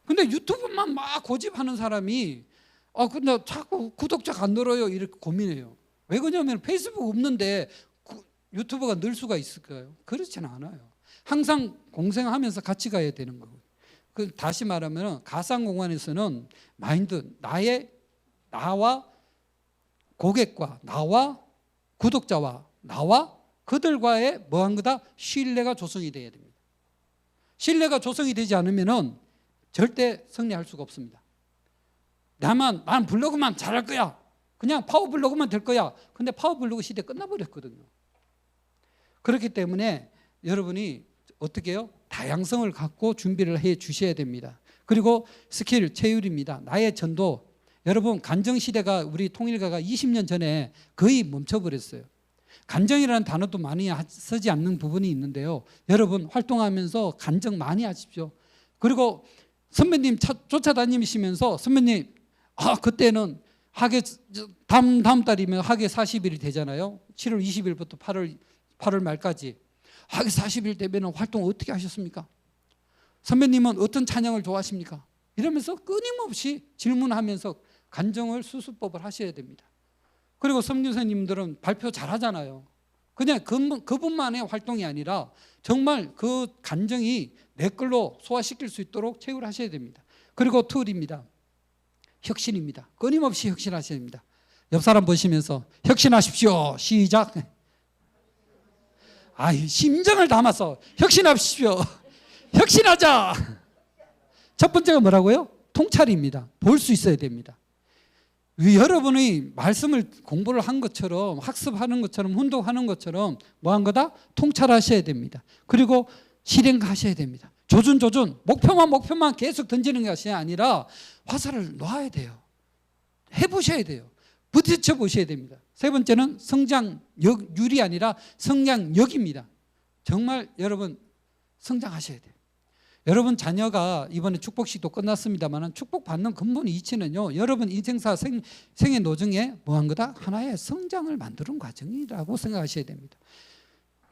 근데 유튜브만 막 고집하는 사람이 근데 자꾸 구독자가 안 늘어요 이렇게 고민해요. 왜 그러냐면 페이스북 없는데 유튜브가 늘 수가 있을까요? 그렇지는 않아요. 항상 공생하면서 같이 가야 되는 거고. 다시 말하면 가상공간에서는 마인드, 나와 고객과 나와 구독자와 나와 그들과의 뭐한 거다? 신뢰가 조성이 돼야 됩니다. 신뢰가 조성이 되지 않으면 절대 승리할 수가 없습니다. 나는 블로그만 잘할 거야. 그냥 파워블로그만 될 거야. 근데 파워블로그 시대 끝나버렸거든요. 그렇기 때문에 여러분이 어떻게 해요? 다양성을 갖고 준비를 해 주셔야 됩니다. 그리고 스킬, 체율입니다. 나의 전도. 여러분 간정시대가 우리 통일가가 20년 전에 거의 멈춰버렸어요. 간정이라는 단어도 많이 쓰지 않는 부분이 있는데요. 여러분 활동하면서 간정 많이 하십시오. 그리고 선배님 쫓아다니시면서 선배님 그때는 하계 다음 달이면 하계 40일이 되잖아요. 7월 20일부터 8월 말까지 하계 40일 되면 활동 어떻게 하셨습니까? 선배님은 어떤 찬양을 좋아하십니까? 이러면서 끊임없이 질문하면서 간정을 수습법을 하셔야 됩니다. 그리고 선교사님들은 발표 잘하잖아요. 그냥 그분만의 활동이 아니라 정말 그 간정이 내 걸로 소화시킬 수 있도록 체육을 하셔야 됩니다. 그리고 툴입니다. 혁신입니다. 끊임없이 혁신하셔야 됩니다. 옆 사람 보시면서 혁신하십시오. 시작. 심정을 담아서 혁신하십시오. 혁신하자. 첫 번째가 뭐라고요? 통찰입니다. 볼 수 있어야 됩니다. 여러분이 말씀을 공부를 한 것처럼 학습하는 것처럼 훈독하는 것처럼 뭐한 거다? 통찰하셔야 됩니다. 그리고 실행하셔야 됩니다. 조준 목표만 계속 던지는 것이 아니라 화살을 놔야 돼요. 해보셔야 돼요. 부딪혀 보셔야 됩니다. 세 번째는 성장률이 아니라 성장력입니다. 정말 여러분 성장하셔야 돼요. 여러분 자녀가 이번에 축복식도 끝났습니다만 축복받는 근본 이치는요, 여러분 인생사 생의 노정에 뭐한 거다? 하나의 성장을 만드는 과정이라고 생각하셔야 됩니다.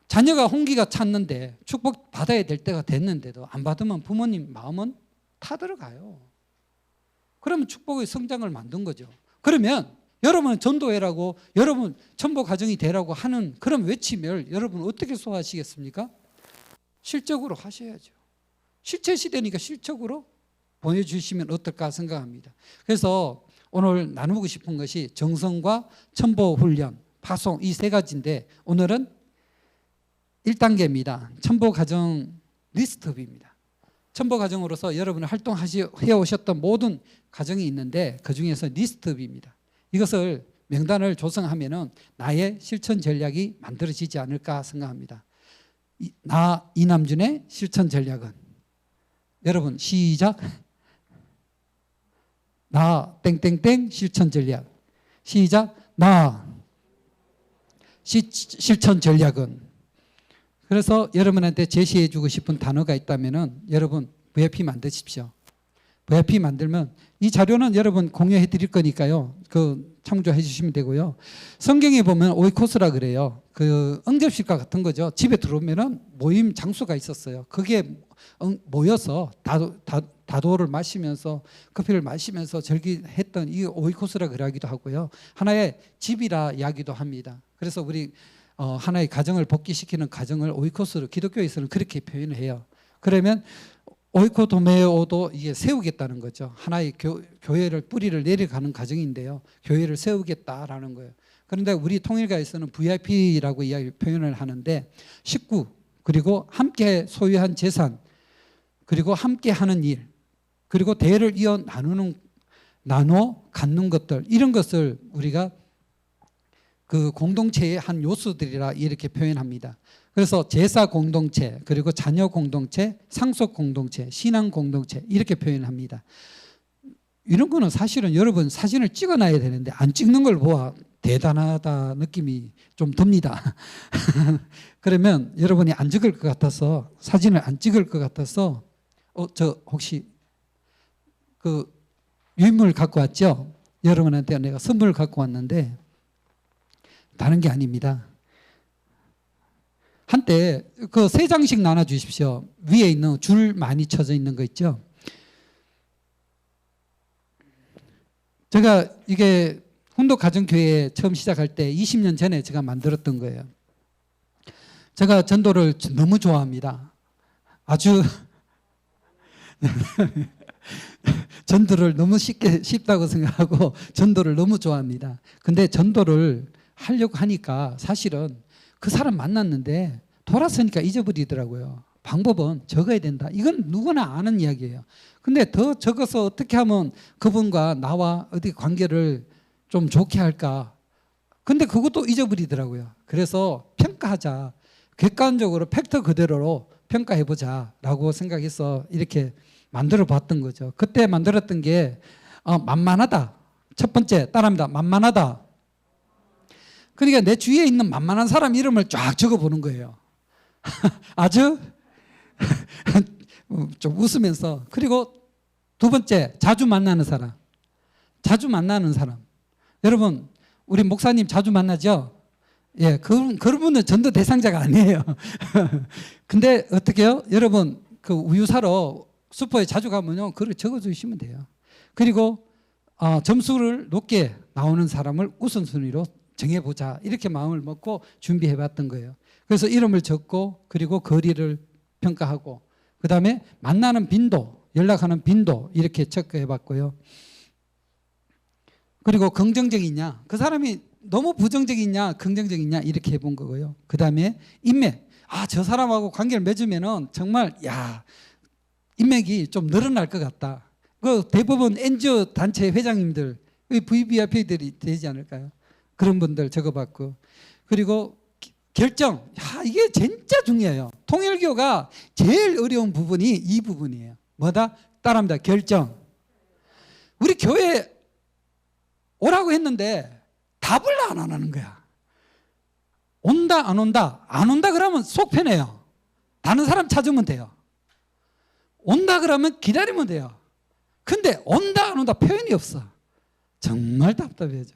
자녀가 홍기가 찼는데 축복 받아야 될 때가 됐는데도 안 받으면 부모님 마음은 타들어가요. 그러면 축복의 성장을 만든 거죠. 그러면 여러분은 전도회라고, 여러분 첨보 가정이 되라고 하는 그런 외침을 여러분 어떻게 소화하시겠습니까? 실적으로 하셔야죠. 실체 시대니까 실적으로 보내주시면 어떨까 생각합니다. 그래서 오늘 나누고 싶은 것이 정성과 첨보 훈련, 파송 이 세 가지인데 오늘은 1단계입니다. 첨보 가정 리스트업입니다. 첨보 가정으로서 여러분이 활동해 오셨던 모든 가정이 있는데 그중에서 리스트업입니다. 이것을 명단을 조성하면은 나의 실천 전략이 만들어지지 않을까 생각합니다. 나 이남준의 실천 전략은 여러분 시작. 나 땡땡땡 실천 전략. 시작. 나 실천 전략은. 그래서 여러분한테 제시해 주고 싶은 단어가 있다면은 여러분 VIP 만드십시오. VIP 만들면 이 자료는 여러분 공유해 드릴 거니까요. 그 참조해 주시면 되고요. 성경에 보면 오이코스라 그래요. 그 응접실과 같은 거죠. 집에 들어오면은 모임 장소가 있었어요. 그게 모여서 다도를 마시면서 커피를 마시면서 절기했던 이 오이코스라 그러기도 하고요. 하나의 집이라 이야기도 합니다. 그래서 우리 하나의 가정을 복귀시키는 가정을 오이코스로 기독교에서는 그렇게 표현을 해요. 그러면 오이코도메오도 이게 세우겠다는 거죠. 하나의 교회를 뿌리를 내려가는 과정인데요. 교회를 세우겠다라는 거예요. 그런데 우리 통일가에서는 VIP라고 이야기 표현을 하는데 식구 그리고 함께 소유한 재산 그리고 함께 하는 일 그리고 대를 이어 나눠 갖는 것들 이런 것을 우리가 그 공동체의 한 요소들이라 이렇게 표현합니다. 그래서 제사 공동체, 그리고 자녀 공동체, 상속 공동체, 신앙 공동체 이렇게 표현합니다. 이런 거는 사실은 여러분 사진을 찍어놔야 되는데 안 찍는 걸 보아 대단하다 느낌이 좀 듭니다. 그러면 여러분이 안 찍을 것 같아서 사진을 안 찍을 것 같아서 저 혹시 그 유인물 갖고 왔죠? 여러분한테 내가 선물을 갖고 왔는데 다른 게 아닙니다. 한때 그 3장씩 나눠 주십시오. 위에 있는 줄 많이 쳐져 있는 거 있죠. 제가 이게 훈도 가정교회 처음 시작할 때 20년 전에 제가 만들었던 거예요. 제가 전도를 너무 좋아합니다. 아주 전도를 너무 쉽다고 생각하고 전도를 너무 좋아합니다. 근데 전도를 하려고 하니까 사실은 그 사람 만났는데 돌아서니까 잊어버리더라고요. 방법은 적어야 된다. 이건 누구나 아는 이야기예요. 근데 더 적어서 어떻게 하면 그분과 나와 어디 관계를 좀 좋게 할까. 근데 그것도 잊어버리더라고요. 그래서 평가하자. 객관적으로 팩트 그대로로 평가해보자 라고 생각해서 이렇게 만들어 봤던 거죠. 그때 만들었던 게 만만하다. 첫 번째 따라합니다. 만만하다. 그러니까 내 주위에 있는 만만한 사람 이름을 쫙 적어보는 거예요. 아주 좀 웃으면서. 그리고 두 번째 자주 만나는 사람. 자주 만나는 사람. 여러분 우리 목사님 자주 만나죠? 예, 그런 분은 전도 대상자가 아니에요. 근데 어떻게 해요? 여러분 그 우유 사러 슈퍼에 자주 가면요 그걸 적어주시면 돼요. 그리고 점수를 높게 나오는 사람을 우선순위로 정해보자 이렇게 마음을 먹고 준비해봤던 거예요. 그래서 이름을 적고 그리고 거리를 평가하고 그 다음에 만나는 빈도, 연락하는 빈도 이렇게 체크해봤고요. 그리고 긍정적이냐, 그 사람이 너무 부정적이냐 긍정적이냐 이렇게 해본 거고요. 그 다음에 인맥, 저 사람하고 관계를 맺으면은 정말 인맥이 좀 늘어날 것 같다. 그 대부분 NGO 단체 회장님들, VVIP들이 되지 않을까요? 그런 분들 적어봤고. 그리고 결정, 이게 진짜 중요해요. 통일교가 제일 어려운 부분이 이 부분이에요. 뭐다? 따라합니다. 결정. 우리 교회 오라고 했는데 답을 안 하는 거야. 온다 안 온다. 안 온다 그러면 속 편해요. 다른 사람 찾으면 돼요. 온다 그러면 기다리면 돼요. 근데 온다 안 온다 표현이 없어. 정말 답답해져.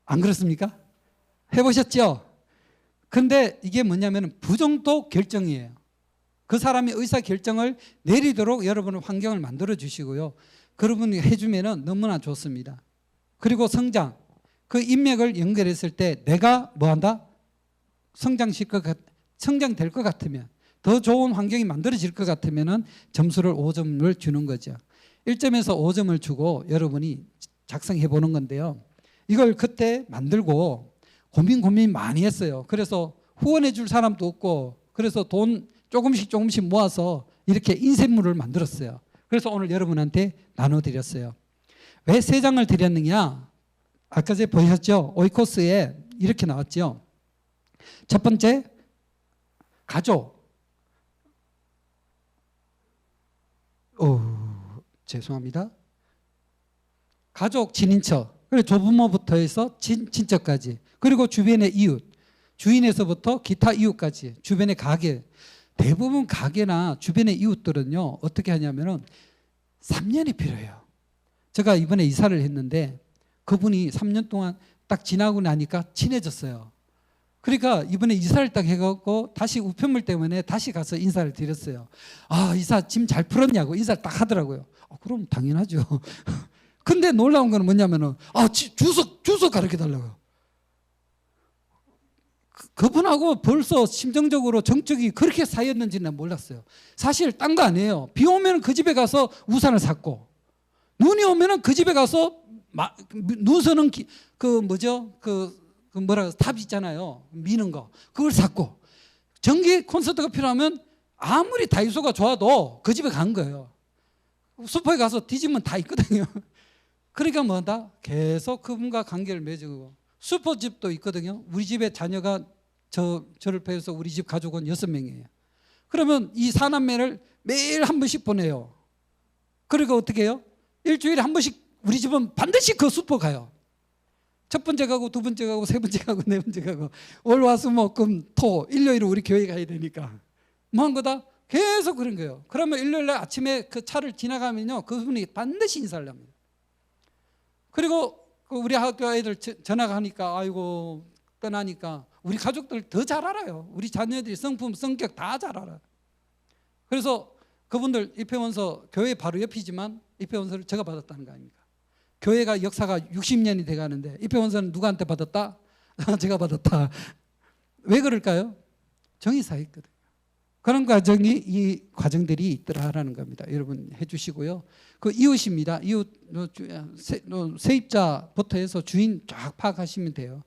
안 그렇습니까? 해보셨죠? 근데 이게 뭐냐면 부정도 결정이에요. 그 사람이 의사 결정을 내리도록 여러분은 환경을 만들어 주시고요. 그분이 해주면 너무나 좋습니다. 그리고 그 인맥을 연결했을 때 내가 뭐한다? 성장될 것 같으면 더 좋은 환경이 만들어질 것 같으면 점수를 5점을 주는 거죠. 1점에서 5점을 주고 여러분이 작성해 보는 건데요. 이걸 그때 만들고 고민 많이 했어요. 그래서 후원해 줄 사람도 없고 그래서 돈 조금씩 모아서 이렇게 인쇄물을 만들었어요. 그래서 오늘 여러분한테 나눠드렸어요. 왜 3장을 드렸느냐? 아까 전에 보셨죠? 오이코스에 이렇게 나왔죠. 첫 번째 가족. 죄송합니다. 가족, 친인척, 그리고 조부모부터 해서 친척까지, 그리고 주변의 이웃, 주인에서부터 기타 이웃까지, 주변의 가게. 대부분 가게나 주변의 이웃들은요 어떻게 하냐면은 3년이 필요해요. 제가 이번에 이사를 했는데 그분이 3년 동안 딱 지나고 나니까 친해졌어요. 그러니까 이번에 이사를 딱 해갖고 다시 우편물 때문에 다시 가서 인사를 드렸어요. 아, 이사 짐 잘 풀었냐고 인사를 딱 하더라고요. 그럼 당연하죠. 근데 놀라운 거는 뭐냐면은 주소 가르쳐 달라고요. 그분하고 벌써 심정적으로 정적이 그렇게 쌓였는지는 몰랐어요. 사실 딴 거 아니에요. 비 오면 그 집에 가서 우산을 샀고, 눈이 오면 그 집에 가서 눈서는 탑 있잖아요. 미는 거 그걸 샀고, 전기 콘서트가 필요하면 아무리 다이소가 좋아도 그 집에 간 거예요. 슈퍼에 가서 뒤지면 다 있거든요. 그러니까 뭐다 계속 그분과 관계를 맺고, 슈퍼집도 있거든요. 우리 집에 자녀가 저를 빼서 우리 집 가족은 6명이에요. 그러면 이 사남매를 매일 한 번씩 보내요. 그러니까 어떻게 해요? 일주일에 한 번씩 우리 집은 반드시 그 슈퍼 가요. 첫 번째 가고 두 번째 가고 세 번째 가고 네 번째 가고, 월 화수목금토 일요일에 우리 교회 가야 되니까 뭐 한 거다? 계속 그런 거예요. 그러면 일요일날 아침에 그 차를 지나가면요, 그분이 반드시 인사를 합니다. 그리고 우리 학교 애들 전화가 하니까 아이고 떠나니까 우리 가족들 더 잘 알아요. 우리 자녀들이 성품 성격 다 잘 알아요. 그래서 그분들 입회원서 교회 바로 옆이지만 입회원서를 제가 받았다는 거 아닙니까? 교회가 역사가 60년이 돼가는데 입회원서는 누구한테 받았다? 제가 받았다. 왜 그럴까요? 정의사에 있거든요. 그런 이 과정들이 있더라라는 겁니다. 여러분 해주시고요. 그 이웃입니다. 이웃 세입자부터 해서 주인 쫙 파악하시면 돼요.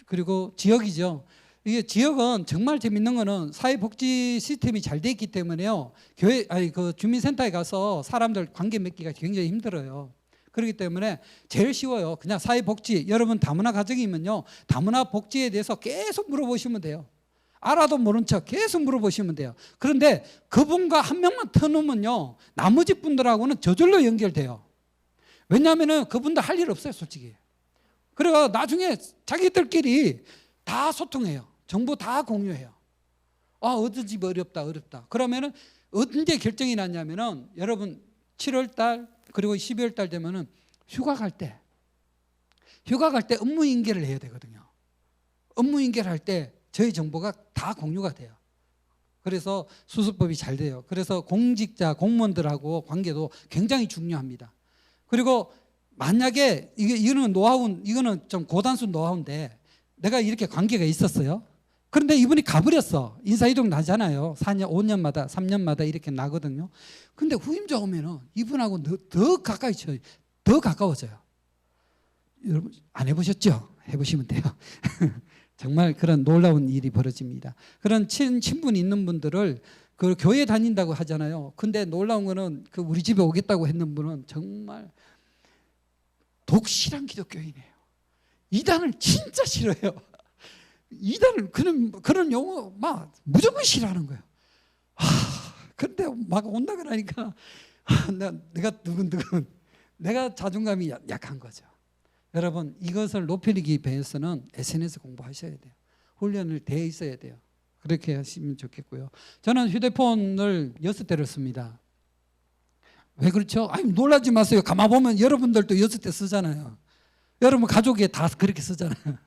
그리고 지역이죠. 이게 지역은 정말 재밌는 거는 사회복지 시스템이 잘 돼 있기 때문에요. 그 주민센터에 가서 사람들 관계 맺기가 굉장히 힘들어요. 그렇기 때문에 제일 쉬워요. 그냥 사회복지, 여러분 다문화 가정이면요, 다문화 복지에 대해서 계속 물어보시면 돼요. 알아도 모른 척 계속 물어보시면 돼요. 그런데 그분과 한 명만 터놓으면요, 나머지 분들하고는 저절로 연결돼요. 왜냐하면 그분들 할 일 없어요, 솔직히. 그래서 나중에 자기들끼리 다 소통해요. 정보 다 공유해요. 어떤 집 어렵다. 그러면은 언제 결정이 났냐면은 여러분 7월 달 그리고 12월 달 되면은 휴가 갈 때 업무 인계를 해야 되거든요. 업무 인계를 할 때 저희 정보가 다 공유가 돼요. 그래서 수습법이 잘 돼요. 그래서 공직자, 공무원들하고 관계도 굉장히 중요합니다. 그리고 만약에 이거는 좀 고단수 노하우인데, 내가 이렇게 관계가 있었어요. 그런데 이분이 가버렸어. 인사이동 나잖아요. 4년, 5년마다, 3년마다 이렇게 나거든요. 근데 후임자 오면은 이분하고 더 가까이 쳐요. 더 가까워져요. 여러분 안 해보셨죠? 해보시면 돼요. 정말 그런 놀라운 일이 벌어집니다. 그런 친분 있는 분들을 그 교회 다닌다고 하잖아요. 근데 놀라운 거는 그 우리 집에 오겠다고 했는 분은 정말 독실한 기독교인이에요. 이단을 진짜 싫어해요. 이단을 그런 용어 막 무조건 싫어하는 거예요. 근데 막 온다 그러니까 내가 두근두근, 내가 자존감이 약한 거죠. 여러분 이것을 높이기 위해서는 SNS 공부하셔야 돼요. 훈련을 돼 있어야 돼요. 그렇게 하시면 좋겠고요. 저는 휴대폰을 6대를 씁니다. 왜 그렇죠? 놀라지 마세요. 가만 보면 여러분들도 6대 쓰잖아요. 여러분 가족에 다 그렇게 쓰잖아요.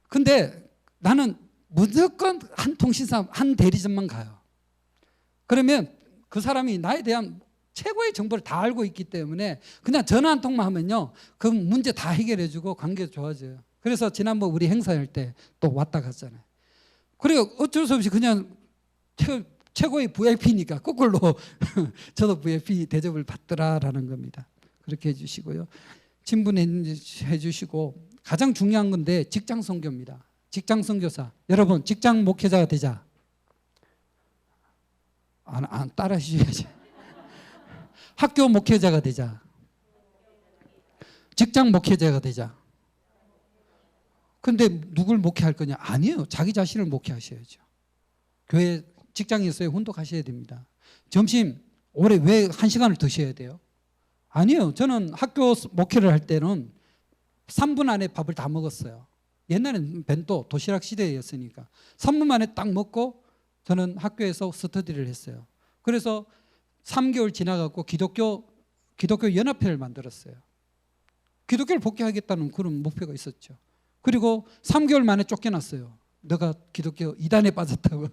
근데 나는 무조건 한 통신사, 한 대리점만 가요. 그러면 그 사람이 나에 대한 최고의 정보를 다 알고 있기 때문에 그냥 전화 한 통만 하면요, 그 문제 다 해결해 주고 관계가 좋아져요. 그래서 지난번 우리 행사할 때 또 왔다 갔잖아요. 그리고 어쩔 수 없이 그냥 최고의 VIP니까 거꾸로 저도 VIP 대접을 받더라라는 겁니다. 그렇게 해주시고요. 친분해 주시고, 가장 중요한 건데 직장 선교입니다. 직장 선교사. 여러분 직장 목회자가 되자. 안 따라 하셔야지. 학교 목회자가 되자. 직장 목회자가 되자. 근데 누굴 목회할 거냐? 아니에요. 자기 자신을 목회하셔야죠. 교회 직장에서의 훈독하셔야 됩니다. 점심 올해 왜 1시간을 더 쉬어야 돼요? 아니에요. 저는 학교 목회를 할 때는 3분 안에 밥을 다 먹었어요. 옛날에는 벤또 도시락 시대였으니까 3분 만에 딱 먹고 저는 학교에서 스터디를 했어요. 그래서 3개월 지나가고 기독교 기독교 연합회를 만들었어요. 기독교를 복귀하겠다는 그런 목표가 있었죠. 그리고 3개월 만에 쫓겨났어요. 너가 기독교 이단에 빠졌다고.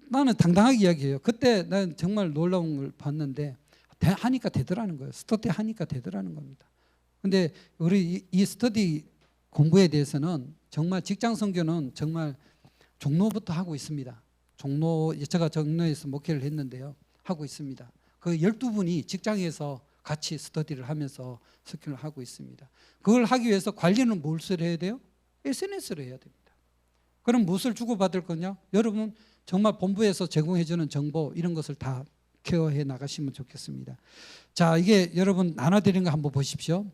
나는 당당하게 이야기해요. 그때 난 정말 놀라운 걸 봤는데 하니까 되더라는 거예요. 스터디 하니까 되더라는 겁니다. 근데 우리 이 스터디 공부에 대해서는 정말 직장 선교는 정말 종로부터 하고 있습니다. 제가 종로에서 목회를 했는데요. 하고 있습니다. 그 12분이 직장에서 같이 스터디를 하면서 설교를 하고 있습니다. 그걸 하기 위해서 관리는 무엇을 해야 돼요? SNS를 해야 됩니다. 그럼 무엇을 주고받을 거냐? 여러분 정말 본부에서 제공해 주는 정보 이런 것을 다 케어해 나가시면 좋겠습니다. 자, 이게 여러분 나눠드린 거 한번 보십시오.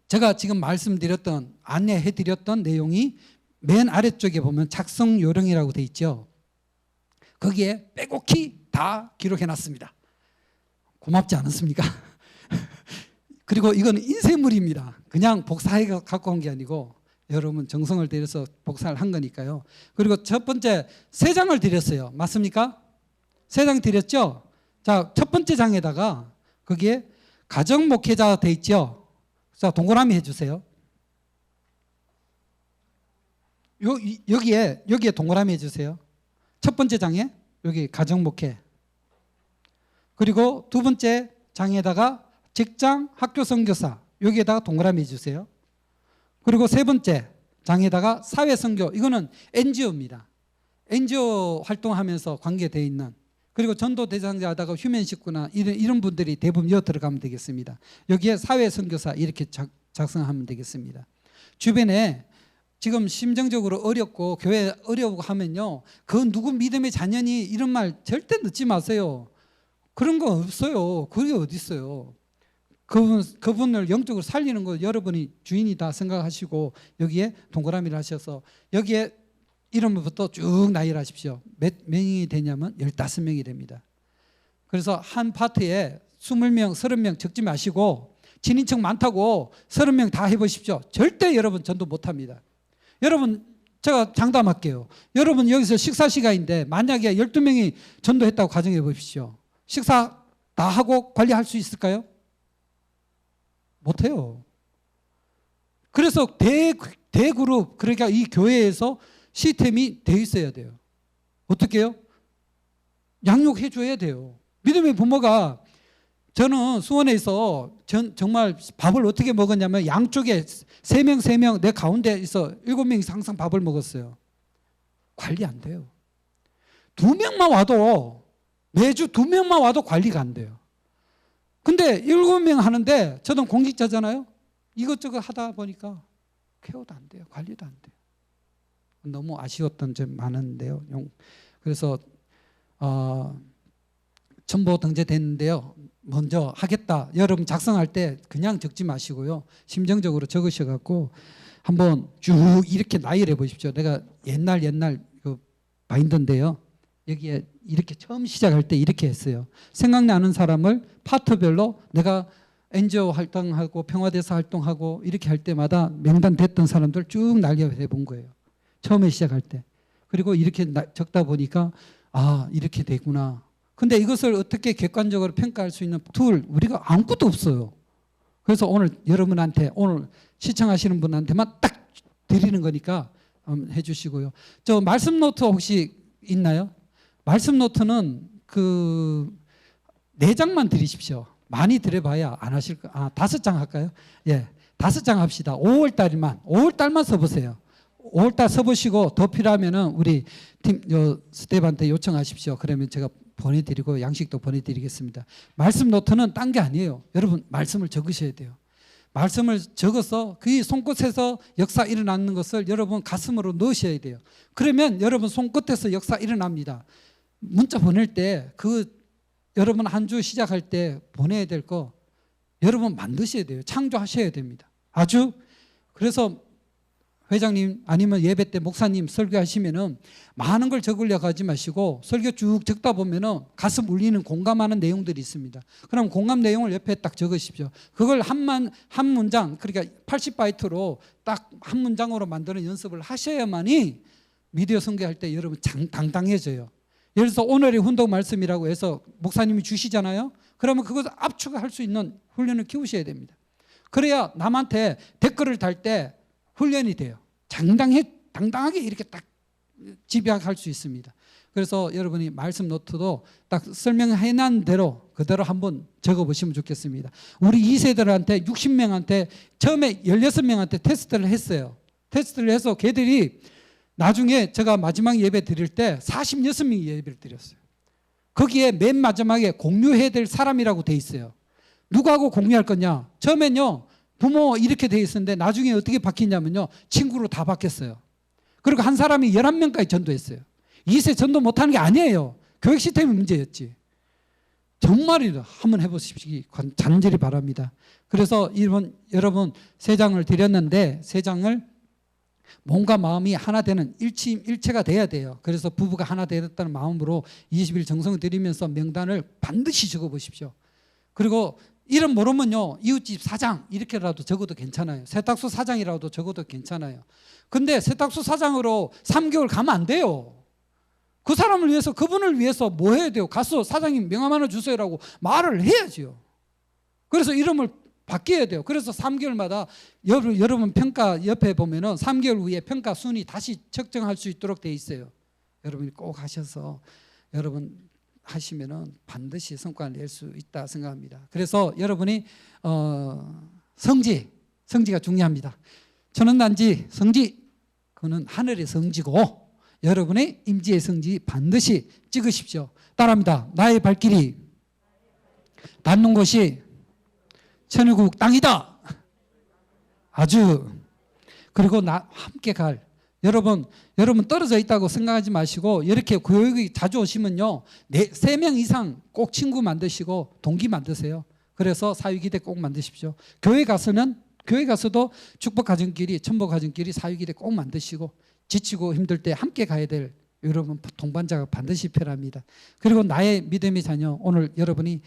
제가 지금 말씀드렸던 안내해 드렸던 내용이 맨 아래쪽에 보면 작성 요령이라고 돼 있죠. 거기에 빼곡히 다 기록해 놨습니다. 고맙지 않습니까? 그리고 이건 인쇄물입니다. 그냥 복사해 갖고 온 게 아니고 여러분 정성을 들여서 복사를 한 거니까요. 그리고 첫 번째 3장을 드렸어요. 맞습니까? 3장 드렸죠? 자, 첫 번째 장에다가 거기에 가정 목회자 돼 있죠? 자, 동그라미 해주세요. 여기에 동그라미 해주세요. 첫 번째 장에 여기 가정 목회. 그리고 두 번째 장에다가 직장 학교 선교사 여기에다가 동그라미 해주세요. 그리고 세 번째 장에다가 사회 선교. 이거는 NGO입니다. NGO 활동하면서 관계되어 있는. 그리고 전도 대상자 하다가 휴men식구나 이런 분들이 대부분 이어 들어가면 되겠습니다. 여기에 사회 선교사 이렇게 작성하면 되겠습니다. 주변에 지금 심정적으로 어렵고 교회 어려우고 하면요, 그 누구 믿음의 자녀니 이런 말 절대 넣지 마세요. 그런 거 없어요. 그게 어디 있어요. 그분을 영적으로 살리는 거 여러분이 주인이다 생각하시고 여기에 동그라미를 하셔서 여기에 이름부터 쭉 나열을 하십시오. 몇 명이 되냐면 15명이 됩니다. 그래서 한 파트에 20명, 30명 적지 마시고 친인척 많다고 30명 다 해보십시오. 절대 여러분 전도 못합니다. 여러분 제가 장담할게요. 여러분 여기서 식사 시간인데 만약에 12명이 전도했다고 가정해 보십시오. 식사 다 하고 관리할 수 있을까요? 못해요. 그래서 대그룹, 그러니까 이 교회에서 시스템이 돼 있어야 돼요. 어떻게 해요? 양육해 줘야 돼요. 믿음의 부모가, 저는 수원에서 정말 밥을 어떻게 먹었냐면 양쪽에 3명 내 가운데 있어 7명이 항상 밥을 먹었어요. 관리 안 돼요. 2명만 와도, 매주 2명만 와도 관리가 안 돼요. 근데 7명 하는데 저는 공직자잖아요. 이것저것 하다 보니까 케어도 안 돼요. 관리도 안 돼요. 너무 아쉬웠던 점 많은데요. 그래서 첨부 등재됐는데요. 먼저 하겠다. 여러분 작성할 때 그냥 적지 마시고요. 심정적으로 적으셔갖고 한번 쭉 이렇게 나열해 보십시오. 내가 옛날 그 바인더인데요. 여기에 이렇게 처음 시작할 때 이렇게 했어요. 생각나는 사람을 파트별로 내가 NGO 활동하고 평화대사 활동하고 이렇게 할 때마다 명단 됐던 사람들 쭉 나열해 본 거예요. 처음에 시작할 때. 그리고 이렇게 적다 보니까 아, 이렇게 되구나. 근데 이것을 어떻게 객관적으로 평가할 수 있는 툴, 우리가 아무것도 없어요. 그래서 오늘 여러분한테, 오늘 시청하시는 분한테만 딱 드리는 거니까 해주시고요. 저 말씀 노트 혹시 있나요? 말씀 노트는 그 4장만 드리십시오. 많이 드려봐야 안 하실 거. 5장 할까요? 예, 5장 합시다. 5월달만 써보세요. 5월달 써보시고 더 필요하면은 우리 팀 스텝한테 요청하십시오. 그러면 제가 보내드리고 양식도 보내드리겠습니다. 말씀 노트는 딴 게 아니에요. 여러분 말씀을 적으셔야 돼요. 말씀을 적어서 그 손끝에서 역사 일어나는 것을 여러분 가슴으로 넣으셔야 돼요. 그러면 여러분 손끝에서 역사 일어납니다. 문자 보낼 때 여러분 한 주 시작할 때 보내야 될 거 여러분 만드셔야 돼요. 창조하셔야 됩니다. 그래서 회장님 아니면 예배 때 목사님 설교하시면은 많은 걸 적으려고 하지 마시고 설교 쭉 적다 보면은 가슴 울리는 공감하는 내용들이 있습니다. 그럼 공감 내용을 옆에 딱 적으십시오. 그걸 한 문장, 그러니까 80바이트로 딱 한 문장으로 만드는 연습을 하셔야만이 미디어 선교할 때 여러분 당당해져요. 예를 들어서 오늘의 훈독 말씀이라고 해서 목사님이 주시잖아요. 그러면 그것을 압축할 수 있는 훈련을 키우셔야 됩니다. 그래야 남한테 댓글을 달 때 훈련이 돼요. 당당하게 이렇게 딱 집약할 수 있습니다. 그래서 여러분이 말씀 노트도 딱 설명해 놓은 대로 그대로 한번 적어보시면 좋겠습니다. 우리 2세들한테 60명한테 처음에 16명한테 테스트를 했어요. 테스트를 해서 걔들이 나중에 제가 마지막 예배 드릴 때 46명이 예배를 드렸어요. 거기에 맨 마지막에 공유해야 될 사람이라고 돼 있어요. 누구하고 공유할 거냐? 처음엔요 부모 이렇게 돼 있었는데 나중에 어떻게 바뀌냐면요 친구로 다 바뀌었어요. 그리고 한 사람이 11명까지 전도했어요. 2세 전도 못하는 게 아니에요. 교육 시스템이 문제였지. 정말이다. 한번 해보시기 간절히 바랍니다. 그래서 여러분 3장을 드렸는데 3장을 몸과 마음이 하나 되는 일체가 돼야 돼요. 그래서 부부가 하나 되었다는 마음으로 20일 정성을 드리면서 명단을 반드시 적어보십시오. 그리고 이름 모르면요 이웃집 4장 이렇게라도 적어도 괜찮아요. 세탁소 4장이라도 적어도 괜찮아요. 근데 세탁소 4장으로 3개월 가면 안 돼요. 그 사람을 위해서 그분을 위해서 뭐 해야 돼요? 가서 사장님 명함 하나 주세요라고 말을 해야지요. 그래서 이름을 바뀌어야 돼요. 그래서 3개월마다 여러분 평가 옆에 보면은 3개월 후에 평가 순위 다시 측정할 수 있도록 돼 있어요. 여러분이 꼭 하셔서 여러분 하시면은 반드시 성과를 낼 수 있다 생각합니다. 그래서 여러분이 성지가 중요합니다. 천연단지 성지 그는 하늘의 성지고 여러분의 임지의 성지 반드시 찍으십시오. 따라합니다. 나의 발길이 닿는 곳이 천일국 땅이다. 아주. 그리고 함께 갈 여러분 떨어져 있다고 생각하지 마시고 이렇게 교육이 자주 오시면요 3명 이상 꼭 친구 만드시고 동기 만드세요. 그래서 사위기대 꼭 만드십시오. 교회 가서도 축복가정끼리 천복가정끼리 사위기대 꼭 만드시고 지치고 힘들 때 함께 가야 될 여러분 동반자가 반드시 필요합니다. 그리고 나의 믿음의 자녀 오늘 여러분이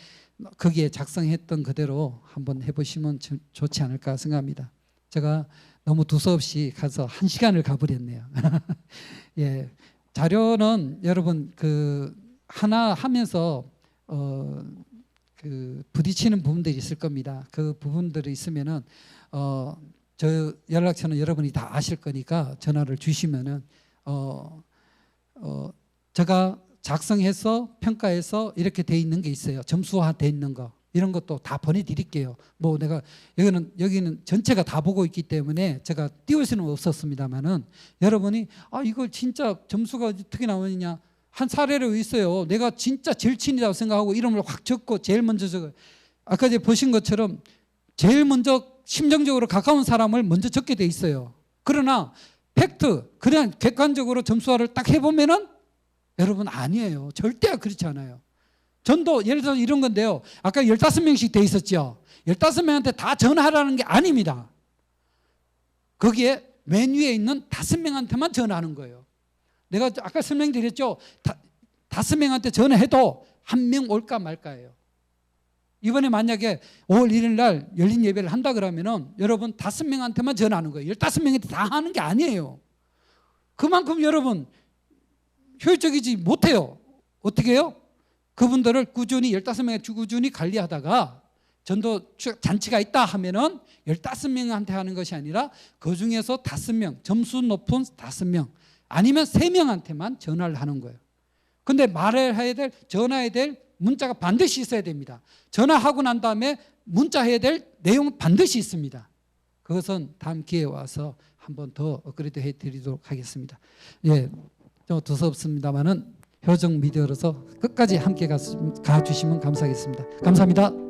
거기에 작성했던 그대로 한번 해보시면 좋지 않을까 생각합니다. 제가 너무 두서없이 가서 1시간을 가버렸네요. 예, 자료는 여러분 그 하나 하면서 그 부딪히는 부분들이 있을 겁니다. 그 부분들이 있으면은 저 연락처는 여러분이 다 아실 거니까 전화를 주시면은 제가 작성해서 평가해서 이렇게 돼 있는 게 있어요. 점수화 돼 있는 거 이런 것도 다 보내드릴게요. 뭐 내가 여기는 전체가 다 보고 있기 때문에 제가 띄울 수는 없었습니다만은 여러분이 이걸 진짜 점수가 어떻게 나오느냐 한 사례로 있어요. 내가 진짜 절친이라고 생각하고 이름을 확 적고 제일 먼저 적어요. 아까 이제 보신 것처럼 제일 먼저 심정적으로 가까운 사람을 먼저 적게 돼 있어요. 그러나 팩트 그냥 객관적으로 점수화를 딱 해보면은 여러분 아니에요. 절대 그렇지 않아요. 전도 예를 들어서 이런 건데요. 아까 15명씩 돼 있었죠. 15명한테 다 전화하라는 게 아닙니다. 거기에 맨 위에 있는 5명한테만 전화하는 거예요. 내가 아까 설명드렸죠. 5명한테 전화해도 1명 올까 말까예요. 이번에 만약에 5월 1일 날 열린 예배를 한다 그러면은 여러분 5명한테만 전화하는 거예요. 15명한테 다 하는 게 아니에요. 그만큼 여러분 효율적이지 못해요. 어떻게 해요? 그분들을 꾸준히 15명에 꾸준히 관리하다가 전도 잔치가 있다 하면은 15명한테 하는 것이 아니라 그 중에서 5명, 점수 높은 5명 아니면 3명한테만 전화를 하는 거예요. 근데 말해야 될, 전화해야 될 문자가 반드시 있어야 됩니다. 전화하고 난 다음에 문자해야 될 내용 반드시 있습니다. 그것은 다음 기회에 와서 한 번 더 업그레이드 해드리도록 하겠습니다. 예, 좀 두서없습니다만은 효정 미디어로서 끝까지 함께 가주시면 감사하겠습니다. 감사합니다.